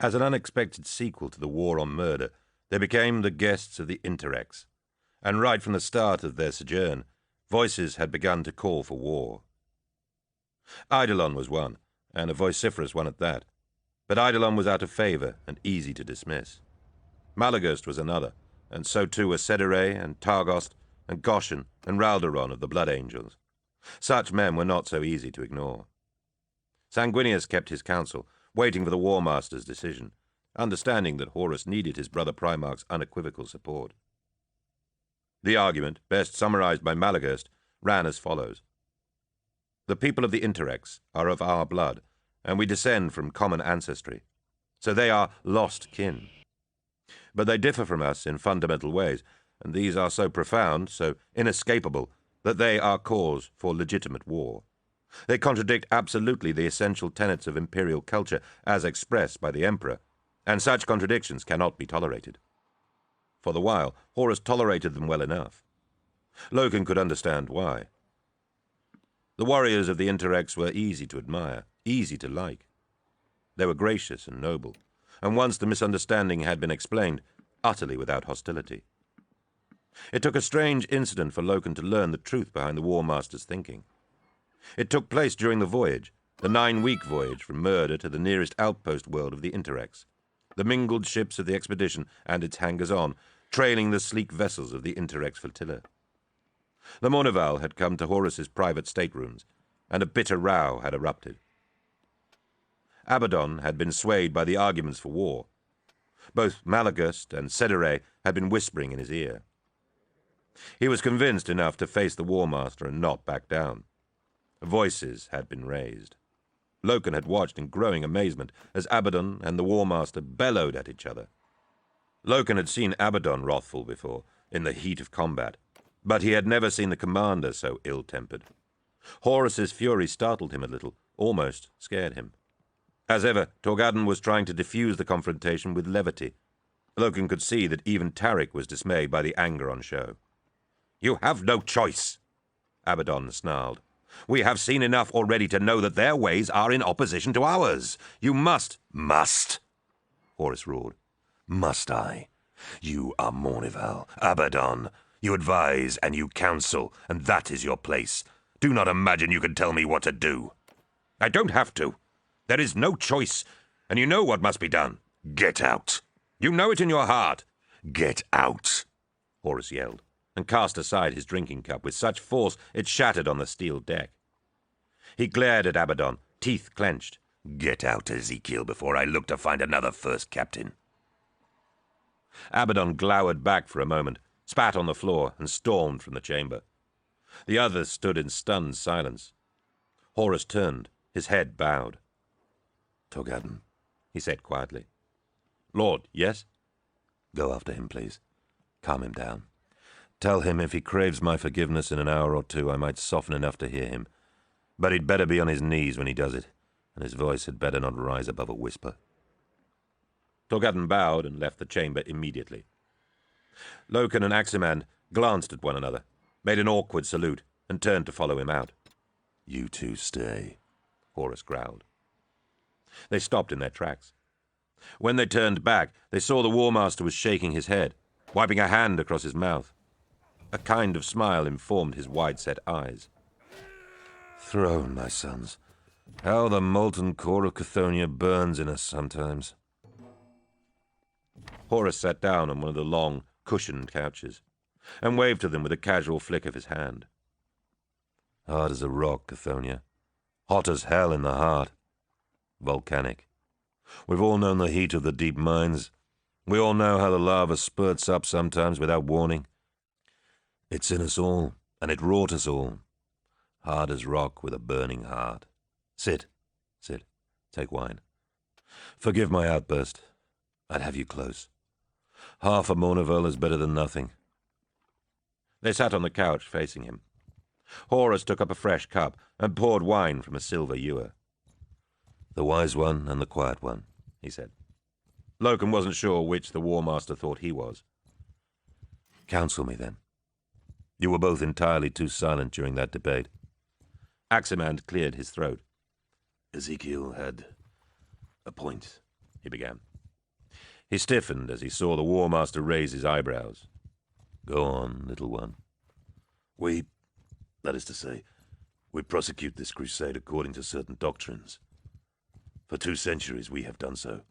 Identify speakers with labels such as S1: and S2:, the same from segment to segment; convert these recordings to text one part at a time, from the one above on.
S1: As an unexpected sequel to the war on murder, they became the guests of the Interrex, and right from the start of their sojourn, voices had begun to call for war. Eidolon was one, and a vociferous one at that, but Eidolon was out of favour and easy to dismiss. Malagust was another, and so too were Cedere and Targost and Goshen and Ralderon of the Blood Angels. Such men were not so easy to ignore. Sanguinius kept his counsel, waiting for the War Master's decision, understanding that Horus needed his brother Primarch's unequivocal support. The argument, best summarized by Malagust, ran as follows. The people of the Interrex are of our blood, and we descend from common ancestry, so they are lost kin. But they differ from us in fundamental ways, and these are so profound, so inescapable, that they are cause for legitimate war. They contradict absolutely the essential tenets of imperial culture as expressed by the Emperor, and such contradictions cannot be tolerated. For the while, Horus tolerated them well enough. Loken could understand why. The warriors of the Interrex were easy to admire, easy to like. They were gracious and noble, and once the misunderstanding had been explained, utterly without hostility. It took a strange incident for Loken to learn the truth behind the War Master's thinking. It took place during the voyage, the 9-week voyage from Murder to the nearest outpost world of the Interrex, the mingled ships of the expedition and its hangers-on, trailing the sleek vessels of the Interrex flotilla. The Mournival had come to Horus's private staterooms, and a bitter row had erupted. Abaddon had been swayed by the arguments for war. Both Malagust and Cedere had been whispering in his ear. He was convinced enough to face the War Master and not back down. Voices had been raised. Loken had watched in growing amazement as Abaddon and the War Master bellowed at each other. Loken had seen Abaddon wrathful before, in the heat of combat, but he had never seen the commander so ill-tempered. Horus's fury startled him a little, almost scared him. As ever, Torgadon was trying to diffuse the confrontation with levity. Loken could see that even Tarik was dismayed by the anger on show. "You have no choice," Abaddon snarled. "We have seen enough already to know that their ways are in opposition to ours. You must—"
S2: "Must," Horus roared. "Must I? You are Mournival, Abaddon. You advise and you counsel, and that is your place. Do not imagine you can tell me what to do."
S1: "I don't have to. There is no choice, and you know what must be done."
S2: "Get out."
S1: "You know it in your heart."
S2: "Get out,"
S1: Horus yelled, and cast aside his drinking cup with such force it shattered on the steel deck. He glared at Abaddon, teeth clenched.
S2: "Get out, Ezekiel, before I look to find another first captain."
S1: Abaddon glowered back for a moment, spat on the floor, and stormed from the chamber. The others stood in stunned silence. Horus turned, his head bowed.
S2: "Torgadon,"
S1: he said quietly. "Lord, yes?"
S2: "Go after him, please. Calm him down. Tell him if he craves my forgiveness in an hour or two, I might soften enough to hear him. But he'd better be on his knees when he does it, and his voice had better not rise above a whisper."
S1: Torgadon bowed and left the chamber immediately. Loken and Aximand glanced at one another, made an awkward salute, and turned to follow him out.
S2: "You two stay,"
S1: Horus growled. They stopped in their tracks. When they turned back, they saw the War Master was shaking his head, wiping a hand across his mouth. A kind of smile informed his wide-set eyes.
S2: "Throne, my sons. How the molten core of Chthoniya burns in us sometimes."
S1: Horus sat down on one of the long, cushioned couches, and waved to them with a casual flick of his hand.
S2: "Hard as a rock, Chthoniya. Hot as hell in the heart. Volcanic. We've all known the heat of the deep mines. We all know how the lava spurts up sometimes without warning. It's in us all, and it wrought us all. Hard as rock with a burning heart. Sit. Take wine. Forgive my outburst. I'd have you close. Half a Mournival is better than nothing."
S1: They sat on the couch facing him. Horus took up a fresh cup and poured wine from a silver ewer.
S2: "The wise one and the quiet one," he said.
S1: Loken wasn't sure which the War Master thought he was.
S2: "Counsel me, then. You were both entirely too silent during that debate."
S1: Aximand cleared his throat.
S2: "Ezekiel had a point," he began.
S1: He stiffened as he saw the War Master raise his eyebrows.
S2: Go on, little one.
S3: That is to say, we prosecute this crusade according to certain doctrines. For 2 centuries we have done so.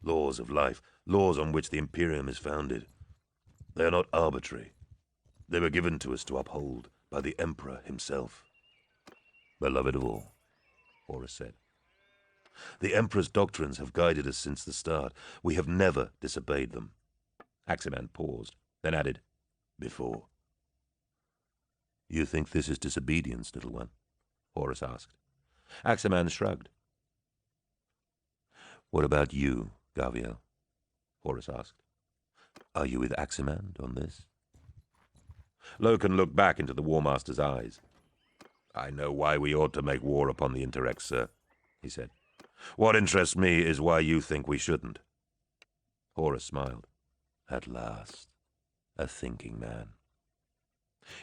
S3: Laws of life, laws on which the Imperium is founded. They are not arbitrary. They were given to us to uphold by the Emperor himself.
S2: Beloved of all, Horus said.
S3: The Emperor's doctrines have guided us since the start. We have never disobeyed them.
S1: Aximan paused, then added,
S3: Before.
S2: You think this is disobedience, little one?
S1: Horus asked. Aximan shrugged.
S2: What about you, Gaviel?
S1: Horus asked.
S2: Are you with Aximan on this?
S1: Loken looked back into the War Master's eyes. I know why we ought to make war upon the Interrex, sir, he said. What interests me is why you think we shouldn't. Horus smiled.
S2: At last, a thinking man.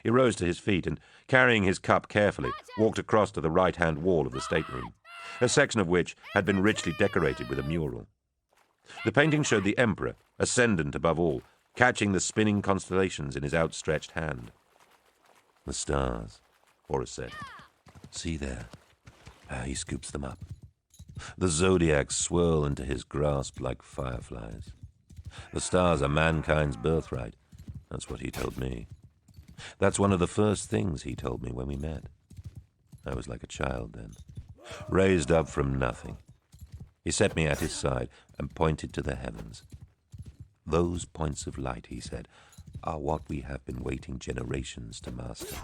S1: He rose to his feet and, carrying his cup carefully, walked across to the right-hand wall of the stateroom, a section of which had been richly decorated with a mural. The painting showed the Emperor, ascendant above all, catching the spinning constellations in his outstretched hand.
S2: The stars,
S1: Horus said.
S2: See there, how he scoops them up. The zodiacs swirl into his grasp like fireflies. The stars are mankind's birthright. That's what he told me. That's one of the first things he told me when we met. I was like a child then, raised up from nothing. He set me at his side and pointed to the heavens. Those points of light, he said, are what we have been waiting generations to master.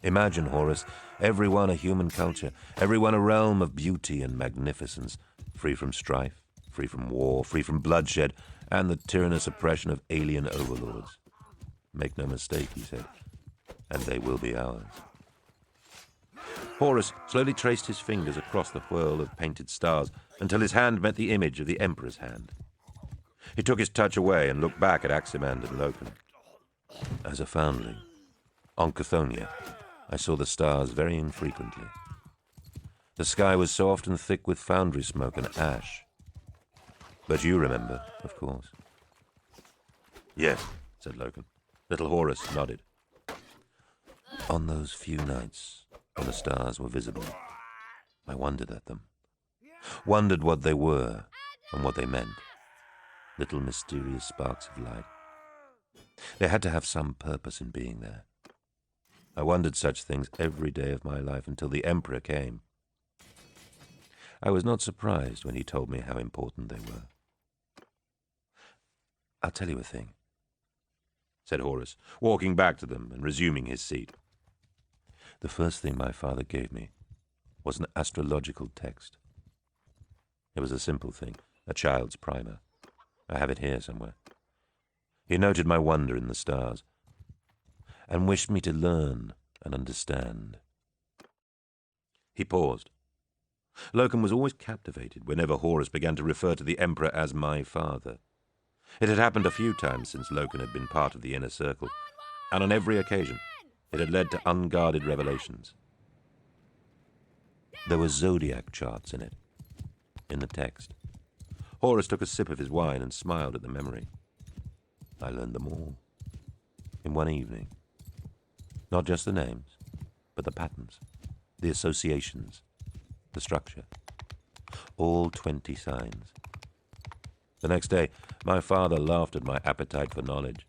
S2: Imagine, Horus, everyone a human culture, everyone a realm of beauty and magnificence, free from strife, free from war, free from bloodshed, and the tyrannous oppression of alien overlords. Make no mistake, he said, and they will be ours.
S1: Horus slowly traced his fingers across the whirl of painted stars until his hand met the image of the Emperor's hand. He took his touch away and looked back at Aximan and Loken.
S2: As a foundling, on Chthoniya, I saw the stars very infrequently. The sky was so often thick with foundry smoke and ash. But you remember, of course.
S1: Yes, said Loken. Little Horus nodded.
S2: On those few nights when the stars were visible, I wondered at them. Wondered what they were and what they meant. Little mysterious sparks of light. They had to have some purpose in being there. I wondered such things every day of my life until the Emperor came. I was not surprised when he told me how important they were. I'll tell you a thing,
S1: said Horus, walking back to them and resuming his seat.
S2: The first thing my father gave me was an astrological text. It was a simple thing, a child's primer. I have it here somewhere. He noted my wonder in the stars and wished me to learn and understand.
S1: He paused. Loken was always captivated whenever Horus began to refer to the Emperor as my father. It had happened a few times since Loken had been part of the inner circle, and on every occasion it had led to unguarded revelations.
S2: There were zodiac charts in it, in the text.
S1: Horus took a sip of his wine and smiled at the memory.
S2: I learned them all, in one evening. Not just the names, but the patterns, the associations, the structure. All 20 signs. The next day, my father laughed at my appetite for knowledge.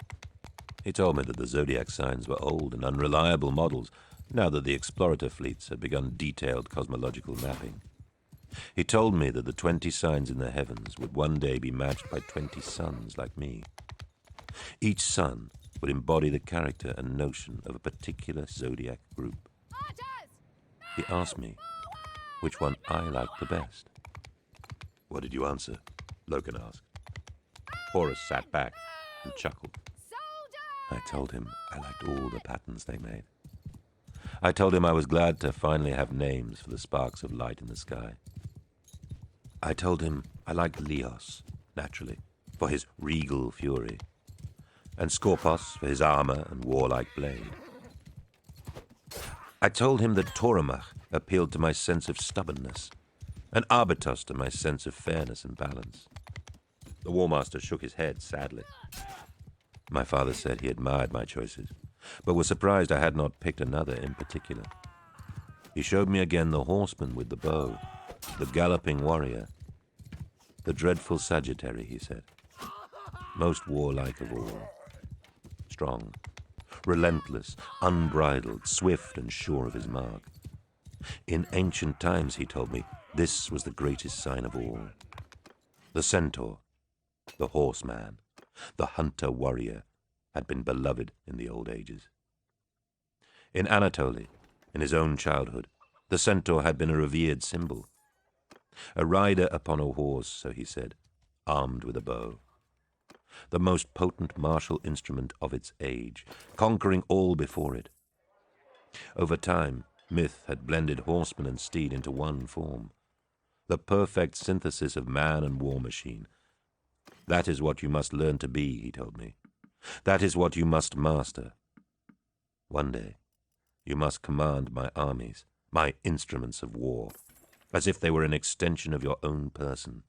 S2: He told me that the zodiac signs were old and unreliable models, now that the explorator fleets had begun detailed cosmological mapping. He told me that the 20 signs in the heavens would one day be matched by 20 suns like me. Each sun would embody the character and notion of a particular zodiac group. He asked me which one I liked the best.
S3: What did you answer?
S1: Loken asked. Horus sat back and chuckled.
S2: I told him I liked all the patterns they made. I told him I was glad to finally have names for the sparks of light in the sky. I told him I liked Leos, naturally, for his regal fury, and Skorpos for his armor and warlike blade. I told him that Toromach appealed to my sense of stubbornness, and Arbitos to my sense of fairness and balance.
S1: The War Master shook his head sadly.
S2: My father said he admired my choices, but was surprised I had not picked another in particular. He showed me again the horseman with the bow, the galloping warrior, the dreadful Sagittary, he said, most warlike of all, strong, relentless, unbridled, swift and sure of his mark. In ancient times, he told me, this was the greatest sign of all. The centaur, the horseman, the hunter-warrior, had been beloved in the old ages. In Anatolia, in his own childhood, the centaur had been a revered symbol. A rider upon a horse, so he said, armed with a bow. The most potent martial instrument of its age, conquering all before it. Over time, myth had blended horseman and steed into one form. The perfect synthesis of man and war machine. That is what you must learn to be, he told me. That is what you must master. One day, you must command my armies, my instruments of war, as if they were an extension of your own person.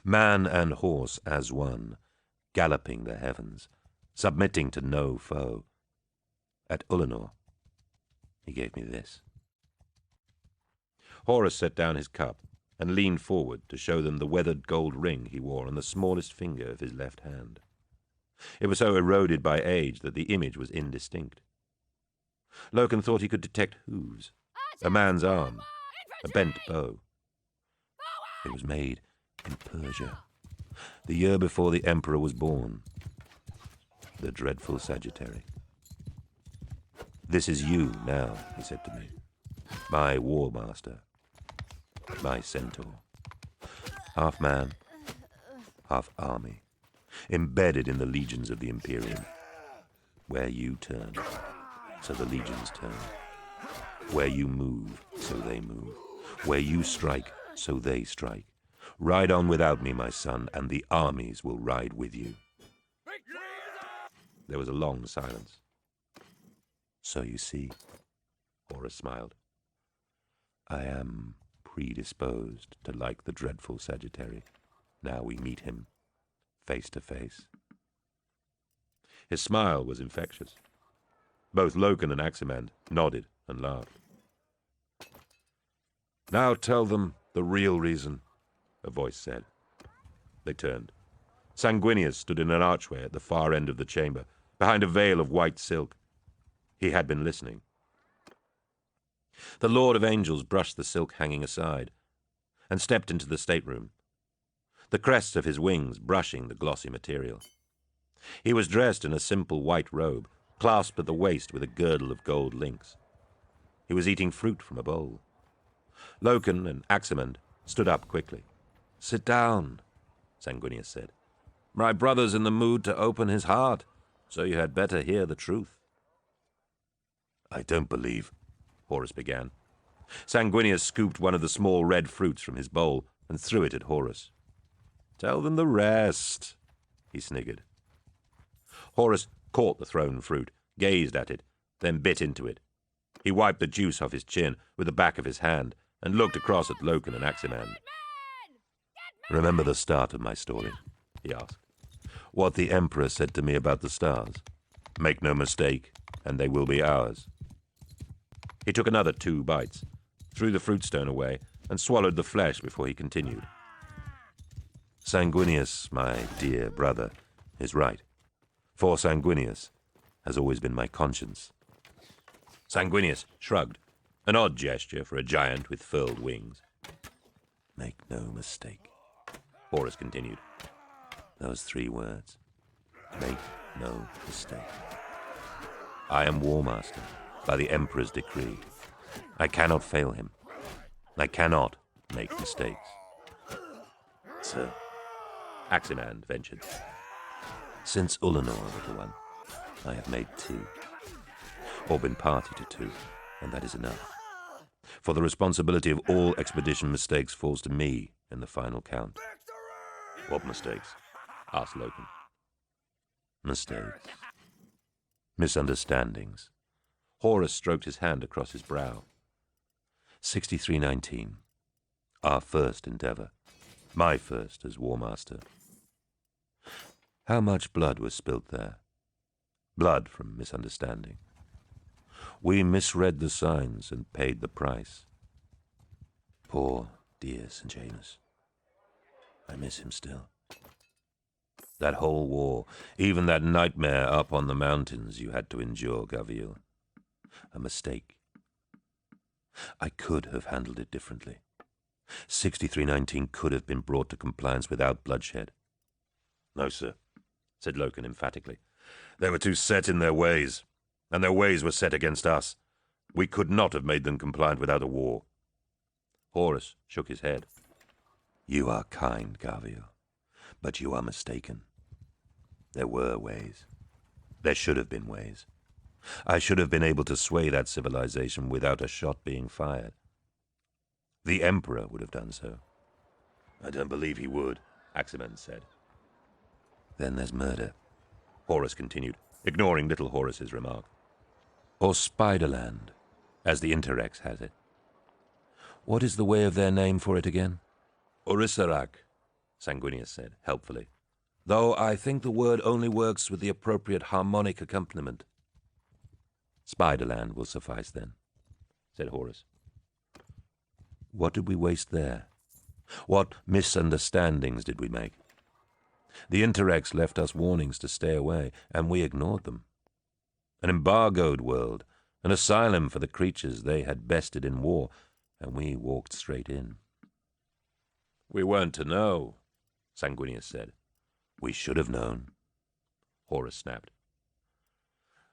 S2: Man and horse as one, galloping the heavens, submitting to no foe. At Ulanor, he gave me this.
S1: Horus set down his cup and leaned forward to show them the weathered gold ring he wore on the smallest finger of his left hand. It was so eroded by age that the image was indistinct. Loken thought he could detect hooves, a man's arm, a bent bow. It was made in Persia, the year before the emperor was born. The dreadful Sagittary. This is you now, he said to me, my war master, my centaur. Half man, half army, embedded in the legions of the Imperium. Where you turn, so the legions turn. Where you move, so they move. Where you strike, so they strike. Ride on without me, my son, and the armies will ride with you. There was a long silence. So you see, Horus smiled, I am predisposed to like the dreadful Sagittary. Now we meet him, face to face. His smile was infectious. Both Loken and Aximand nodded and laughed. Now tell them the real reason, a voice said. They turned. Sanguinius stood in an archway at the far end of the chamber, behind a veil of white silk. He had been listening. The Lord of Angels brushed the silk hanging aside and stepped into the stateroom, the crests of his wings brushing the glossy material. He was dressed in a simple white robe, clasped at the waist with a girdle of gold links. He was eating fruit from a bowl. Loken and Aximand stood up quickly. Sit down, Sanguinius said. My brother's in the mood to open his heart, so you had better hear the truth. I don't believe, Horus began. Sanguinius scooped one of the small red fruits from his bowl and threw it at Horus. Tell them the rest, he sniggered. Horus caught the thrown fruit, gazed at it, then bit into it. He wiped the juice off his chin with the back of his hand and looked across at Loken and Aximand. Remember the start of my story, he asked. What the Emperor said to me about the stars. Make no mistake, and they will be ours. He took another 2 bites, threw the fruit stone away, and swallowed the flesh before he continued. Sanguinius, my dear brother, is right. For Sanguinius has always been my conscience. Sanguinius shrugged, an odd gesture for a giant with furled wings. Make no mistake, Horus continued. Those 3 words. Make no mistake. I am War Master by the Emperor's decree. I cannot fail him. I cannot make mistakes. Sir, Aximand ventured. Since Ulanor, little one, I have made 2. Or been party to 2, and that is enough. For the responsibility of all expedition mistakes falls to me in the final count. What mistakes? Asked Loken. Mistakes. Misunderstandings. Horus stroked his hand across his brow. 6319. Our first endeavor. My first as War Master.
S2: How much blood was spilt there? Blood from misunderstanding. We misread the signs and paid the price. Poor dear St. Janus. I miss him still. That whole war, even that nightmare up on the mountains you had to endure, Gaviel. A mistake. I could have handled it differently. 6319 could have been brought to compliance without bloodshed.
S1: No, sir, said Loken emphatically. They were too set in their ways, and their ways were set against us. We could not have made them compliant without a war.
S2: Horus shook his head. You are kind, Gaviel, but you are mistaken. There were ways. There should have been ways. I should have been able to sway that civilization without a shot being fired. The Emperor would have done so.
S1: I don't believe he would, Aximan said.
S2: Then there's murder,
S1: Horus continued, ignoring little Horus's remark.
S2: Or Spiderland, as the Interrex has it. What is the way of their name for it again?
S1: Orisarak, Sanguinius said, helpfully.
S2: Though I think the word only works with the appropriate harmonic accompaniment. Spiderland will suffice then, said Horus. What did we waste there? What misunderstandings did we make? The Interrex left us warnings to stay away, and we ignored them. An embargoed world, an asylum for the creatures they had bested in war, and we walked straight in.
S1: We weren't to know, Sanguinius said.
S2: We should have known,
S1: Horus snapped.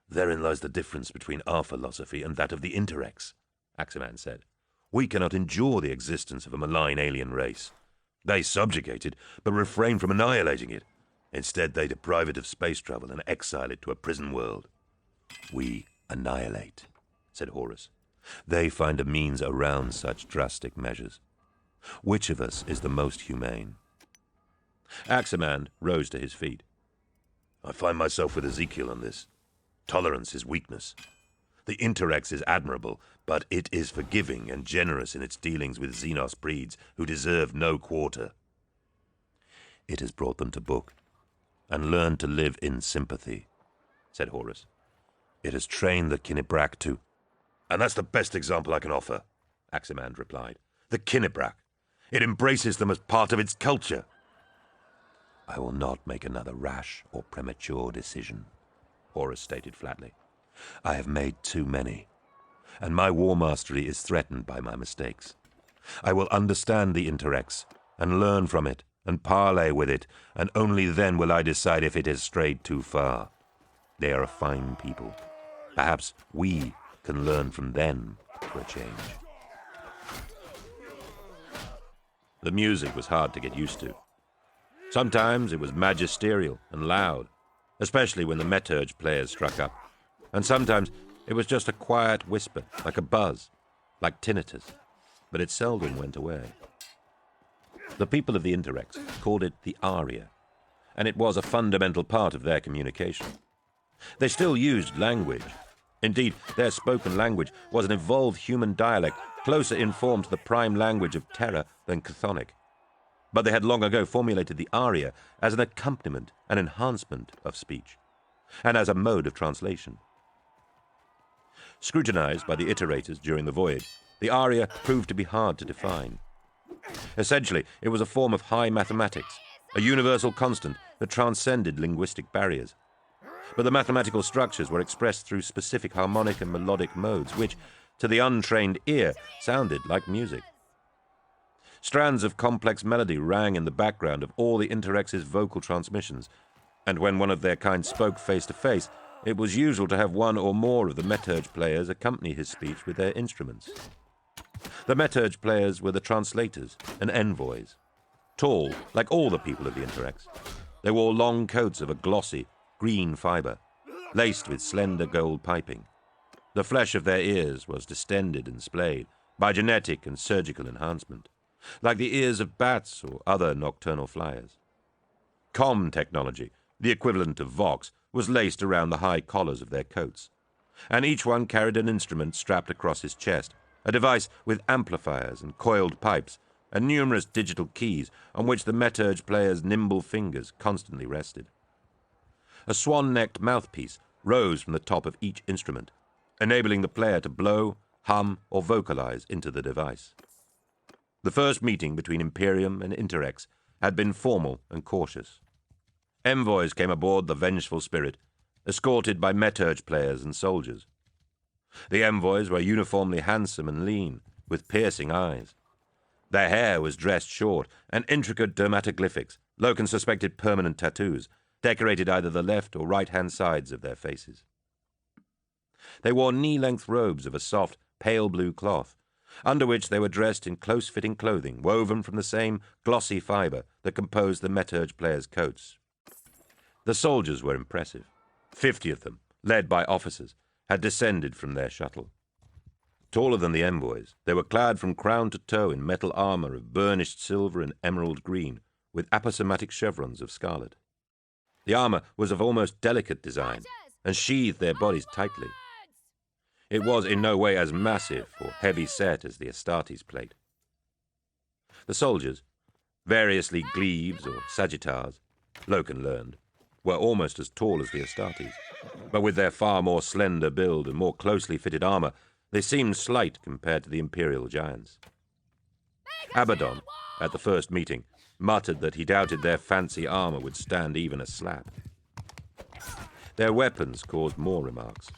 S3: Therein lies the difference between our philosophy and that of the Interrex,
S1: Aximan said.
S3: We cannot endure the existence of a malign alien race. They subjugate it, but refrain from annihilating it. Instead, they deprive it of space travel and exile it to a prison world.
S2: We annihilate, said Horus. They find a means around such drastic measures. Which of us is the most humane?
S1: Aximan rose to his feet.
S3: I find myself with Ezekiel on this. Tolerance is weakness. The Interrex is admirable, but it is forgiving and generous in its dealings with Xenos breeds who deserve no quarter.
S2: It has brought them to book, and learned to live in sympathy, said Horus. It has trained the Kinibrak to...
S3: And that's the best example I can offer, Aximan replied. The Kinibrak. It embraces them as part of its culture.
S2: I will not make another rash or premature decision, Horus stated flatly. I have made too many, and my war mastery is threatened by my mistakes. I will understand the Interrex, and learn from it, and parley with it, and only then will I decide if it has strayed too far. They are a fine people. Perhaps we can learn from them for a change.
S1: The music was hard to get used to. Sometimes it was magisterial and loud, especially when the Meturge players struck up. And sometimes it was just a quiet whisper, like a buzz, like tinnitus, but it seldom went away. The people of the Interrex called it the aria, and it was a fundamental part of their communication. They still used language. Indeed, their spoken language was an evolved human dialect, closer in form to the prime language of Terra than Chthonic. But they had long ago formulated the aria as an accompaniment and enhancement of speech, and as a mode of translation. Scrutinized by the iterators during the voyage, the aria proved to be hard to define. Essentially, it was a form of high mathematics, a universal constant that transcended linguistic barriers. But the mathematical structures were expressed through specific harmonic and melodic modes, which, to the untrained ear, sounded like music. Strands of complex melody rang in the background of all the Interrex's vocal transmissions, and when one of their kind spoke face to face, it was usual to have one or more of the Meturge players accompany his speech with their instruments. The Meturge players were the translators and envoys. Tall, like all the people of the Interrex, they wore long coats of a glossy, green fibre, laced with slender gold piping. The flesh of their ears was distended and splayed by genetic and surgical enhancement, like the ears of bats or other nocturnal flyers. Com technology, the equivalent of Vox, was laced around the high collars of their coats, and each one carried an instrument strapped across his chest, a device with amplifiers and coiled pipes, and numerous digital keys on which the Meturge players' nimble fingers constantly rested. A swan-necked mouthpiece rose from the top of each instrument, enabling the player to blow, hum, or vocalize into the device. The first meeting between Imperium and Interrex had been formal and cautious. Envoys came aboard the Vengeful Spirit, escorted by Meturge players and soldiers. The envoys were uniformly handsome and lean, with piercing eyes. Their hair was dressed short, and intricate dermatoglyphics, Loken suspected permanent tattoos, decorated either the left or right-hand sides of their faces. They wore knee-length robes of a soft, pale blue cloth, under which they were dressed in close-fitting clothing woven from the same glossy fibre that composed the Meturge players' coats. The soldiers were impressive. 50 of them, led by officers, had descended from their shuttle. Taller than the envoys, they were clad from crown to toe in metal armor of burnished silver and emerald green, with aposematic chevrons of scarlet. The armor was of almost delicate design, and sheathed their bodies tightly. It was in no way as massive or heavy set as the Astartes plate. The soldiers, variously glebes or sagittars, Loken learned, were almost as tall as the Astartes, but with their far more slender build and more closely fitted armor, they seemed slight compared to the Imperial giants. Abaddon, at the first meeting, muttered that he doubted their fancy armor would stand even a slap. Their weapons caused more remarks.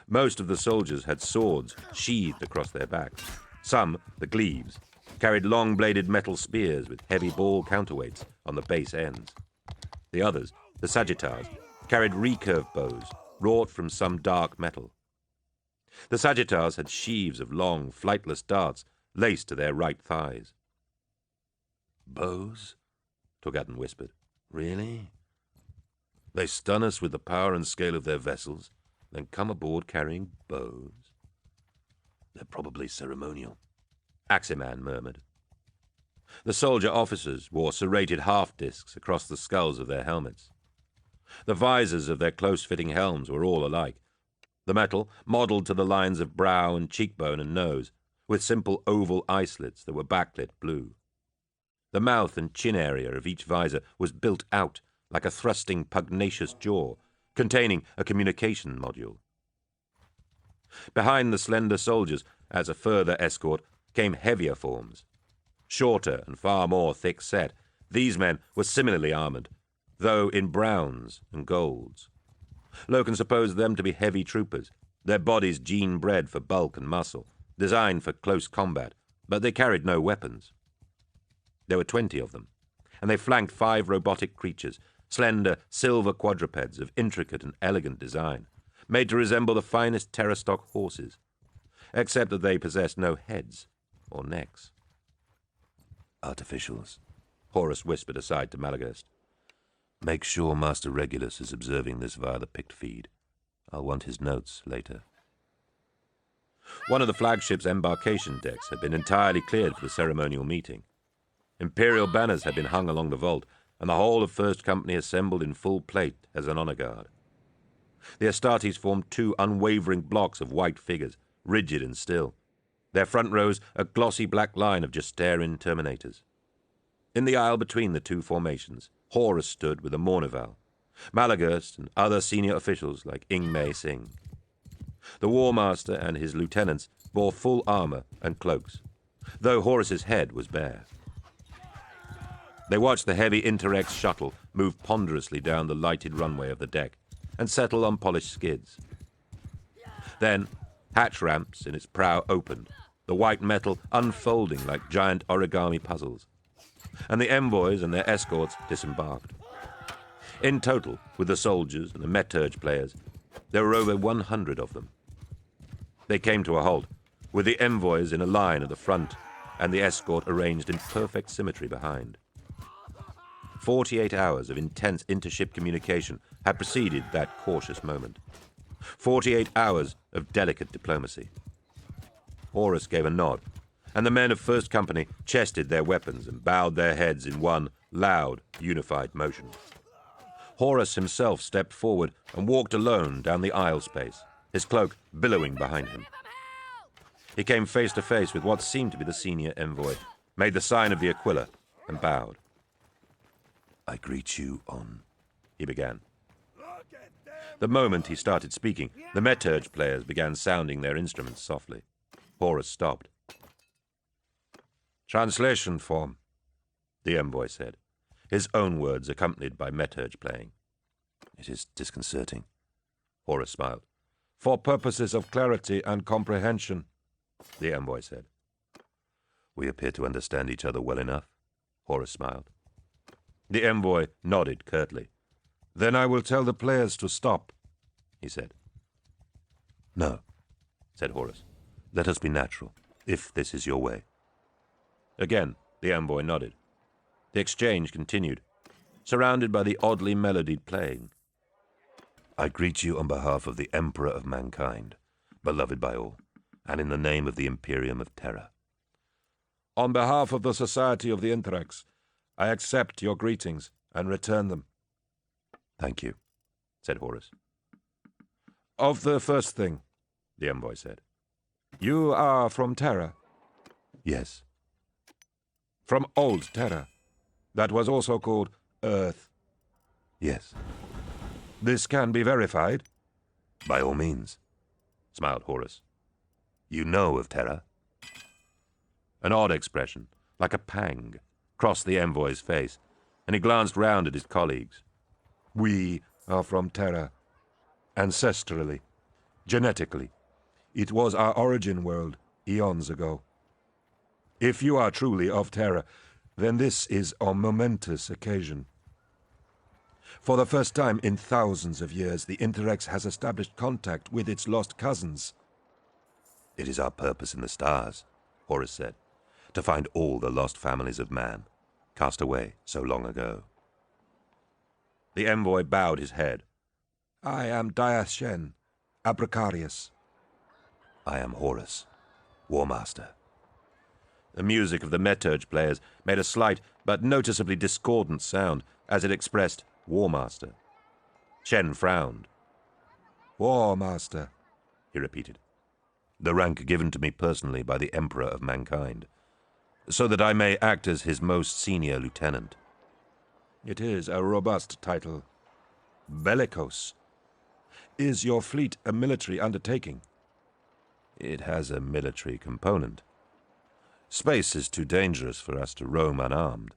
S1: Most of the soldiers had swords sheathed across their backs. Some, the glebes, carried long-bladed metal spears with heavy ball counterweights on the base ends. The others, the sagittars, carried recurve bows wrought from some dark metal. The sagittars had sheaves of long, flightless darts laced to their right thighs.
S3: Bows?
S1: Togatten whispered.
S3: Really? They stun us with the power and scale of their vessels, then come aboard carrying bows? They're probably ceremonial,
S1: Aximan murmured. The soldier officers wore serrated half-discs across the skulls of their helmets. The visors of their close-fitting helms were all alike, the metal modelled to the lines of brow and cheekbone and nose, with simple oval eye slits that were backlit blue. The mouth and chin area of each visor was built out like a thrusting, pugnacious jaw, containing a communication module. Behind the slender soldiers, as a further escort, came heavier forms. Shorter and far more thick-set, these men were similarly armoured, though in browns and golds. Loken supposed them to be heavy troopers, their bodies gene-bred for bulk and muscle, designed for close combat, but they carried no weapons. There were 20 of them, and they flanked 5 robotic creatures, slender silver quadrupeds of intricate and elegant design, made to resemble the finest terrastock horses, except that they possessed no heads or necks.
S3: artificials.
S1: Horus whispered aside to Malagast.
S3: Make sure Master Regulus is observing this via the pict feed. I'll want his notes later.
S1: One of the flagship's embarkation decks had been entirely cleared for the ceremonial meeting. Imperial banners had been hung along the vault, and the whole of First Company assembled in full plate as an honor guard. The Astartes formed 2 unwavering blocks of white figures, rigid and still. Their front rows a glossy black line of Justarin Terminators. In the aisle between the 2 formations, Horus stood with a Mournival, Malagast and other senior officials like Ingmei Singh. The War Master and his lieutenants bore full armor and cloaks, though Horus's head was bare. They watched the heavy Interrex shuttle move ponderously down the lighted runway of the deck and settle on polished skids. Then, hatch ramps in its prow opened, the white metal unfolding like giant origami puzzles, and the envoys and their escorts disembarked. In total, with the soldiers and the Meturge players, there were over 100 of them. They came to a halt, with the envoys in a line at the front and the escort arranged in perfect symmetry behind. 48 hours of intense intership communication had preceded that cautious moment. 48 hours of delicate diplomacy. Horus gave a nod, and the men of First Company chested their weapons and bowed their heads in one loud, unified motion. Horus himself stepped forward and walked alone down the aisle space, his cloak billowing behind him. He came face to face with what seemed to be the senior envoy, made the sign of the Aquila, and bowed.
S3: I greet you on...
S1: he began. The moment he started speaking, the meturge players began sounding their instruments softly. Horus stopped. "Translation form," the envoy said, his own words accompanied by meturge playing.
S2: "It is disconcerting."
S1: Horus smiled. "For purposes of clarity and comprehension," the envoy said.
S2: "We appear to understand each other well enough,"
S1: Horus smiled. The envoy nodded curtly. "Then I will tell the players to stop," he said.
S2: "No,"
S1: said Horus.
S2: "let us be natural, if this is your way."
S1: Again, the envoy nodded. The exchange continued, surrounded by the oddly melodied playing.
S2: "I greet you on behalf of the Emperor of mankind, beloved by all, and in the name of the Imperium of Terra."
S1: "On behalf of the Society of the Interrex, I accept your greetings and return them."
S2: "Thank you,"
S1: said Horus. "Of the first thing," the envoy said. "You are from Terra."
S2: "Yes."
S1: "From old Terra, that was also called Earth."
S2: "Yes."
S1: "This can be verified?"
S2: "By all means,"
S1: smiled Horus.
S2: "You know of Terra?"
S1: An odd expression, like a pang, crossed the envoy's face, and he glanced round at his colleagues. "We are from Terra. Ancestrally, genetically. It was our origin world, eons ago. If you are truly of Terra, then this is a momentous occasion. For the first time in thousands of years, the Interrex has established contact with its lost cousins."
S2: "It is our purpose in the stars," Horus said, "to find all the lost families of man, cast away so long ago."
S1: The envoy bowed his head. "I am Diashen, Abracarius."
S2: "I am Horus, War Master."
S1: The music of the meturge players made a slight but noticeably discordant sound as it expressed War Master. Shen frowned. "War Master," he repeated.
S2: "The rank given to me personally by the Emperor of mankind,
S1: "So that I may act as his most senior lieutenant." "It is a robust title. Bellicose. Is your fleet a military undertaking?"
S2: "It has a military component. Space is too dangerous for us to roam unarmed.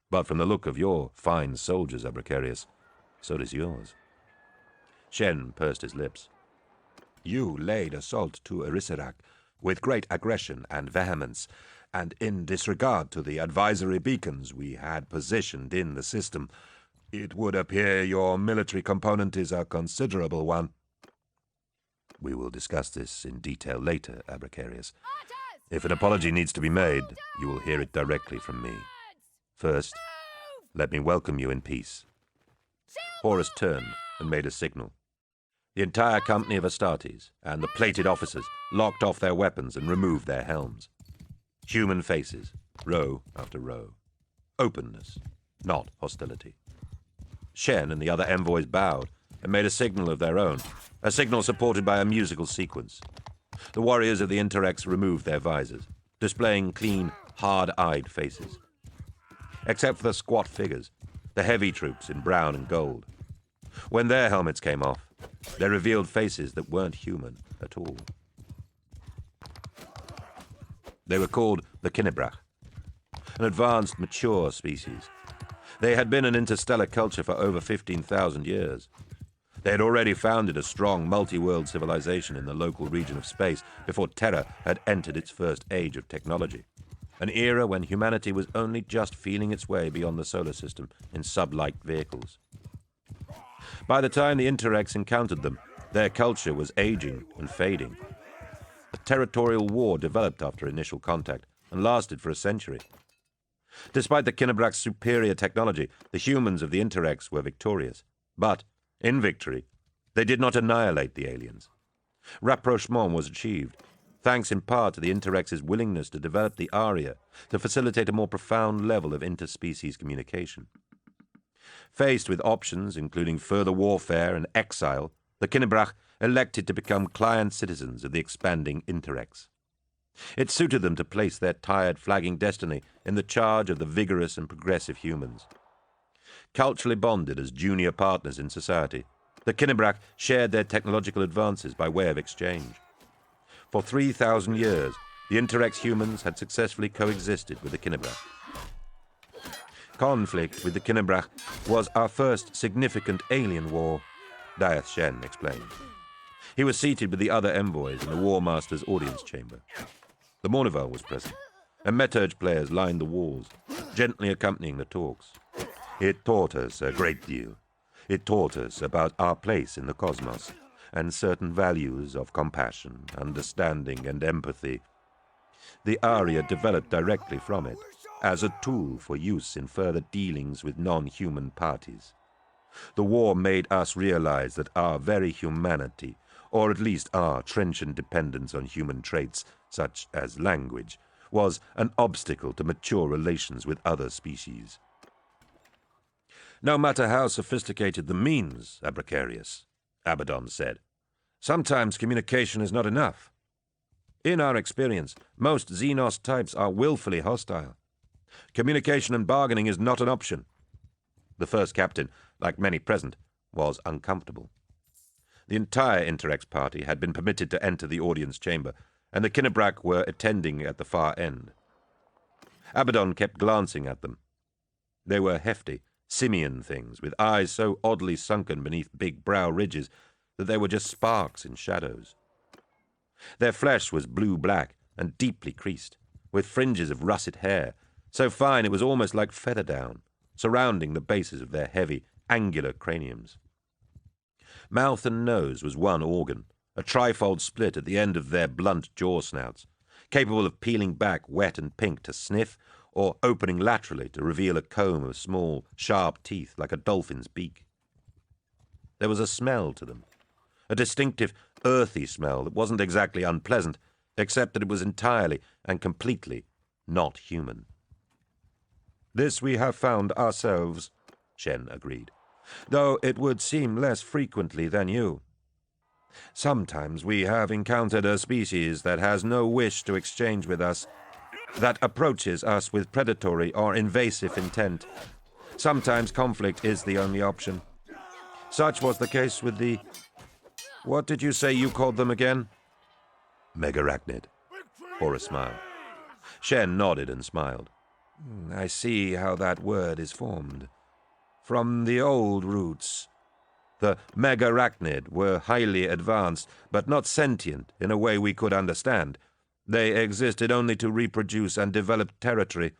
S2: But from the look of your fine soldiers, Abracarius, so does yours."
S1: Shen pursed his lips. "You laid assault to Erisirac with great aggression and vehemence, and in disregard to the advisory beacons we had positioned in the system. It would appear your military component is a considerable one."
S2: "We will discuss this in detail later, Abracarius. If an apology needs to be made, you will hear it directly from me. First, let me welcome you in peace."
S1: Horus turned and made a signal. The entire company of Astartes and the plated officers locked off their weapons and removed their helms. Human faces, row after row. Openness, not hostility. Shen and the other envoys bowed and made a signal of their own, a signal supported by a musical sequence. The warriors of the Interrex removed their visors, displaying clean, hard-eyed faces. Except for the squat figures, the heavy troops in brown and gold. When their helmets came off, they revealed faces that weren't human at all. They were called the Kinebrach, an advanced, mature species. They had been an interstellar culture for over 15,000 years. They had already founded a strong multi-world civilization in the local region of space before Terra had entered its first age of technology, an era when humanity was only just feeling its way beyond the solar system in sub-light vehicles. By the time the Interrex encountered them, their culture was aging and fading. A territorial war developed after initial contact and lasted for a century. Despite the Kinebrach's superior technology, the humans of the Interrex were victorious. But, in victory, they did not annihilate the aliens. Rapprochement was achieved, thanks in part to the Interrex's willingness to develop the Aria to facilitate a more profound level of interspecies communication. Faced with options including further warfare and exile, the Kinebrach elected to become client citizens of the expanding Interrex. It suited them to place their tired, flagging destiny in the charge of the vigorous and progressive humans. Culturally bonded as junior partners in society, The Kinnebrak shared their technological advances by way of exchange. For 3,000 years, the Interrex humans had successfully coexisted with the Kinnebrak. Conflict with the Kinnebrak was our first significant alien war, Diath Shen explained. He was seated with the other envoys in the War Master's audience chamber. The Mournival was present, and Meturge players lined the walls, gently accompanying the talks. It taught us a great deal. It taught us about our place in the cosmos, and certain values of compassion, understanding, and empathy. The Aria developed directly from it, as a tool for use in further dealings with non-human parties. The war made us realize that our very humanity, or at least our trenchant dependence on human traits, such as language, was an obstacle to mature relations with other species. No matter how sophisticated the means, Abracarius, Abaddon said, sometimes communication is not enough. In our experience, most Xenos types are willfully hostile. Communication and bargaining is not an option. The first captain, like many present, was uncomfortable. The entire Interrex party had been permitted to enter the audience chamber, and the Kinnebrak were attending at the far end. Abaddon kept glancing at them. They were hefty, simian things, with eyes so oddly sunken beneath big brow ridges that they were just sparks in shadows. Their flesh was blue-black and deeply creased, with fringes of russet hair, so fine it was almost like feather down, surrounding the bases of their heavy, angular craniums. Mouth and nose was one organ, a trifold split at the end of their blunt jaw snouts, capable of peeling back wet and pink to sniff, or opening laterally to reveal a comb of small, sharp teeth like a dolphin's beak. There was a smell to them, a distinctive, earthy smell that wasn't exactly unpleasant, except that it was entirely and completely not human. "This we have found ourselves," Shen agreed, "though it would seem less frequently than you. Sometimes we have encountered a species that has no wish to exchange with us, that approaches us with predatory or invasive intent. Sometimes conflict is the only option. Such was the case with the... What did you say you called them again?" "Megarachnid," Horus smiled. Shen nodded and smiled. "I see how that word is formed. From the old roots. The Megarachnid were highly advanced, but not sentient in a way we could understand. They existed only to reproduce and develop territory.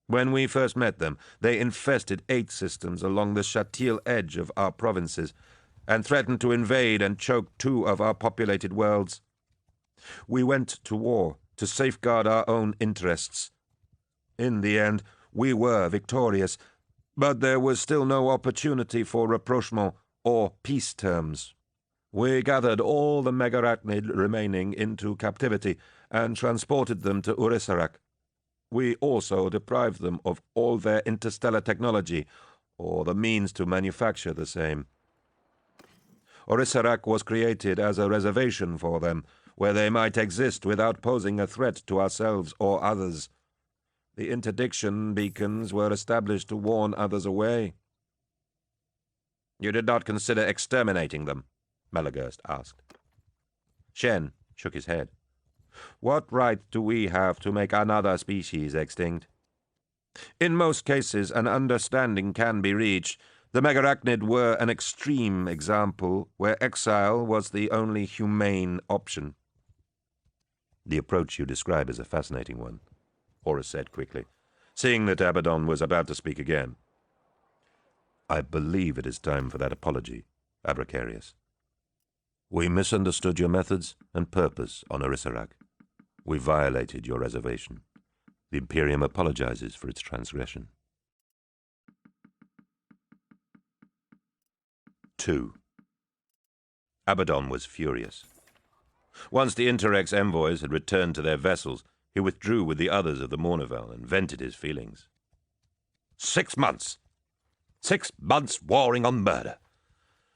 S1: When we first met them, they infested 8 systems along the Shatil edge of our provinces, and threatened to invade and choke 2 of our populated worlds. We went to war to safeguard our own interests. In the end, we were victorious, but there was still no opportunity for rapprochement or peace terms. We gathered all the Megarachnid remaining into captivity and transported them to Urisarak. We also deprived them of all their interstellar technology, or the means to manufacture the same. Urisarak was created as a reservation for them, where they might exist without posing a threat to ourselves or others. The interdiction beacons were established to warn others away." "You did not consider exterminating them?" Malagurst asked. Shen shook his head. "What right do we have to make another species extinct? In most cases, an understanding can be reached. The Megarachnid were an extreme example where exile was the only humane option." "The approach you describe is a fascinating one," Horus said quickly, seeing that Abaddon was about to speak again. "I believe it is time for that apology, Abracarius. We misunderstood your methods and purpose on Urisarak. We violated your reservation. The Imperium apologizes for its transgression." 2. Abaddon was furious. Once the Interrex envoys had returned to their vessels, he withdrew with the others of the Mournival and vented his feelings. 6 months! 6 months warring on murder!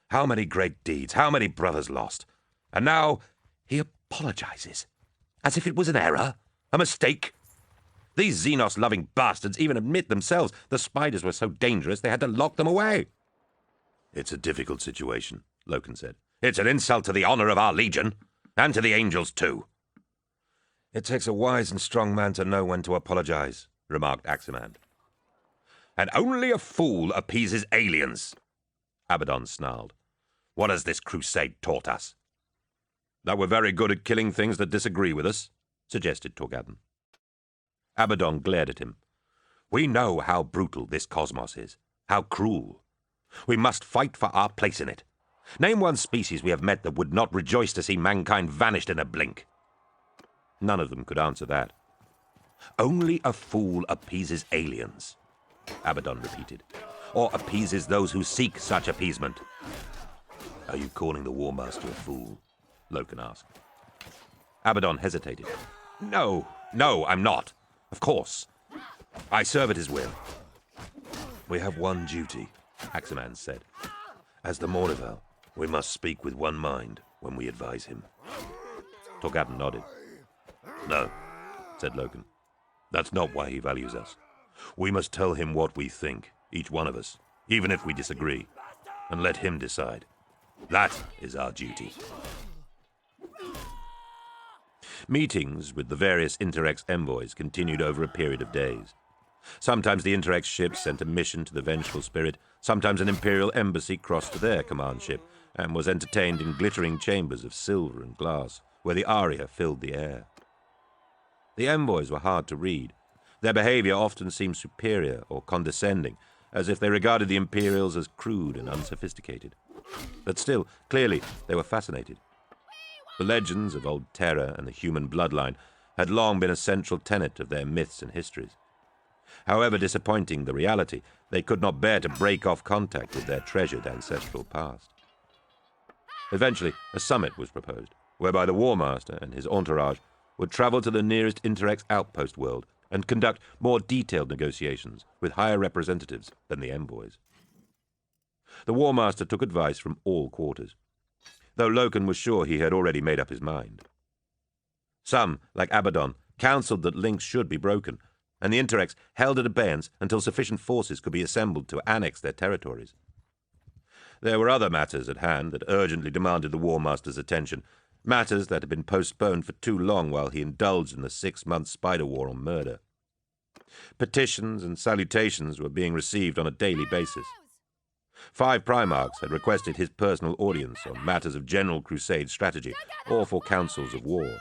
S1: How many great deeds, how many brothers lost! And now he apologizes, as if it was an error, a mistake. These Xenos-loving bastards even admit themselves the spiders were so dangerous they had to lock them away.
S3: It's a difficult situation,
S1: Loken said.
S2: It's an insult to the honor of our legion, and to the angels too.
S1: It takes a wise and strong man to know when to apologize, remarked Aximand.
S2: And only a fool appeases aliens, Abaddon snarled. What has this crusade taught us?
S1: That we're very good at killing things that disagree with us, suggested Torgadden.
S2: Abaddon glared at him. We know how brutal this cosmos is, how cruel. We must fight for our place in it. Name one species we have met that would not rejoice to see mankind vanished in a blink.
S1: None of them could answer that.
S2: Only a fool appeases aliens, Abaddon repeated, or appeases those who seek such appeasement.
S3: Are you calling the War Master a fool?
S1: Loken asked. Abaddon hesitated.
S2: No, I'm not. Of course. I serve at his will.
S3: We have one duty,
S1: Aximand said.
S3: As the Mournival, we must speak with one mind when we advise him.
S1: Torgadden nodded.
S3: No,
S1: said Loken.
S3: That's not why he values us. We must tell him what we think, each one of us, even if we disagree, and let him decide. That is our duty.
S1: Meetings with the various Interrex envoys continued over a period of days. Sometimes the Interrex ships sent a mission to the vengeful spirit, sometimes an Imperial embassy crossed to their command ship and was entertained in glittering chambers of silver and glass, where the aria filled the air. The envoys were hard to read. Their behavior often seemed superior or condescending, as if they regarded the Imperials as crude and unsophisticated. But still, clearly, they were fascinated. The legends of old Terra and the human bloodline had long been a central tenet of their myths and histories. However disappointing the reality, they could not bear to break off contact with their treasured ancestral past. Eventually, a summit was proposed, whereby the War Master and his entourage would travel to the nearest Interrex outpost world and conduct more detailed negotiations with higher representatives than the envoys. The War Master took advice from all quarters, though Loken was sure he had already made up his mind. Some, like Abaddon, counselled that links should be broken, and the Interrex held at abeyance until sufficient forces could be assembled to annex their territories. There were other matters at hand that urgently demanded the War Master's attention, matters that had been postponed for too long while he indulged in the 6-month spider war on murder. Petitions and salutations were being received on a daily basis. 5 Primarchs had requested his personal audience on matters of general crusade strategy or for councils of war.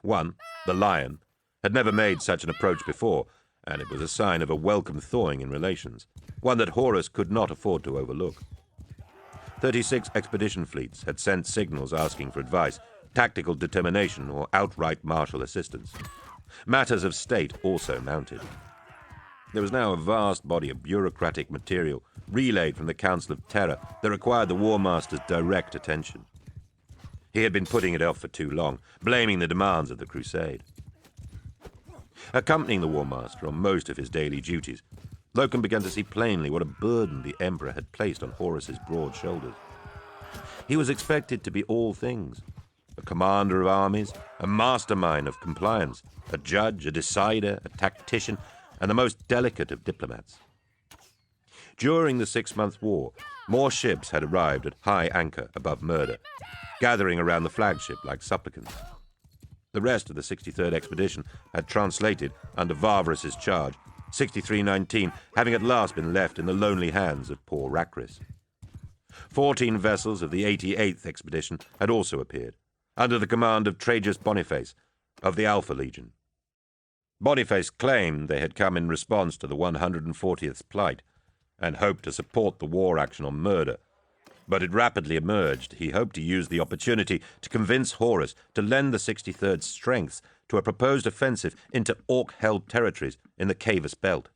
S1: One, the Lion, had never made such an approach before, and it was a sign of a welcome thawing in relations, one that Horus could not afford to overlook. 36 expedition fleets had sent signals asking for advice, tactical determination, or outright martial assistance. Matters of state also mounted. There was now a vast body of bureaucratic material relayed from the Council of Terra that required the War Master's direct attention. He had been putting it off for too long, blaming the demands of the crusade. Accompanying the War Master on most of his daily duties, Loken began to see plainly what a burden the Emperor had placed on Horus's broad shoulders. He was expected to be all things: a commander of armies, a mastermind of compliance, a judge, a decider, a tactician, and the most delicate of diplomats. During the 6-month war, more ships had arrived at high anchor above Murder, gathering around the flagship like supplicants. The rest of the 63rd expedition had translated under Varvarus's charge, 6319 having at last been left in the lonely hands of poor Rakris. 14 vessels of the 88th expedition had also appeared, under the command of Trajan Boniface of the Alpha Legion. Boniface claimed they had come in response to the 140th plight and hoped to support the war action on Murder, but it rapidly emerged he hoped to use the opportunity to convince Horus to lend the 63rd strength to a proposed offensive into Orc-held territories in the Cavus Belt.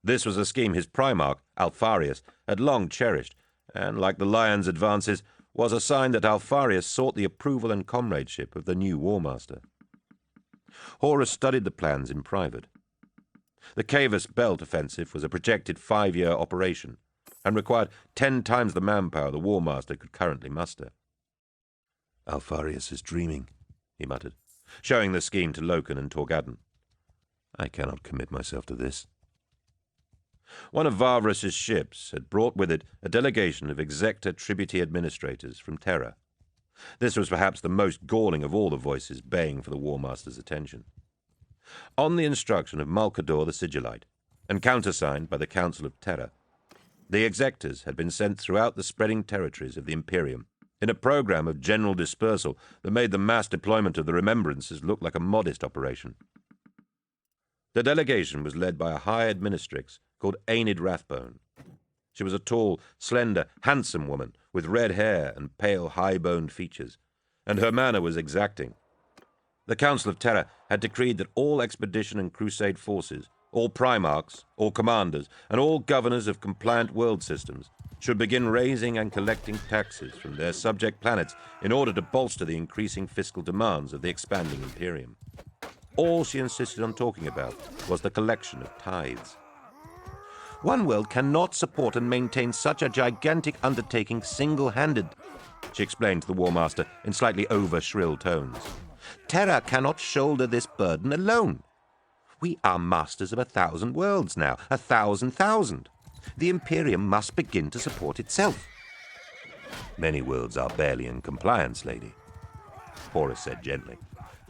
S1: This was a scheme his Primarch, Alfarius, had long cherished, and, like the Lion's advances, was a sign that Alfarius sought the approval and comradeship of the new War Master. Horus studied the plans in private. The Cavus Belt offensive was a projected 5-year operation, and required 10 times the manpower the War Master could currently muster.
S3: Alfarius is dreaming,
S1: he muttered, showing the scheme to Loken and Torgadden.
S3: I cannot commit myself to this.
S1: One of Varus's ships had brought with it a delegation of exector tributary administrators from Terra. This was perhaps the most galling of all the voices baying for the War Master's attention. On the instruction of Malcador the Sigillite, and countersigned by the Council of Terra, the exectors had been sent throughout the spreading territories of the Imperium in a program of general dispersal that made the mass deployment of the Remembrances look like a modest operation. The delegation was led by a high administratrix called Enid Rathbone. She was a tall, slender, handsome woman with red hair and pale, high-boned features, and her manner was exacting. The Council of Terra had decreed that all expedition and crusade forces, all primarchs, all commanders, and all governors of compliant world systems should begin raising and collecting taxes from their subject planets in order to bolster the increasing fiscal demands of the expanding Imperium. All she insisted on talking about was the collection of tithes. "One world cannot support and maintain such a gigantic undertaking single-handed," she explained to the War Master in slightly over-shrill tones. "Terra cannot shoulder this burden alone. We are masters of 1,000 worlds now, 1,000,000. The Imperium must begin to support itself." "Many worlds are barely in compliance, lady," Horus said gently.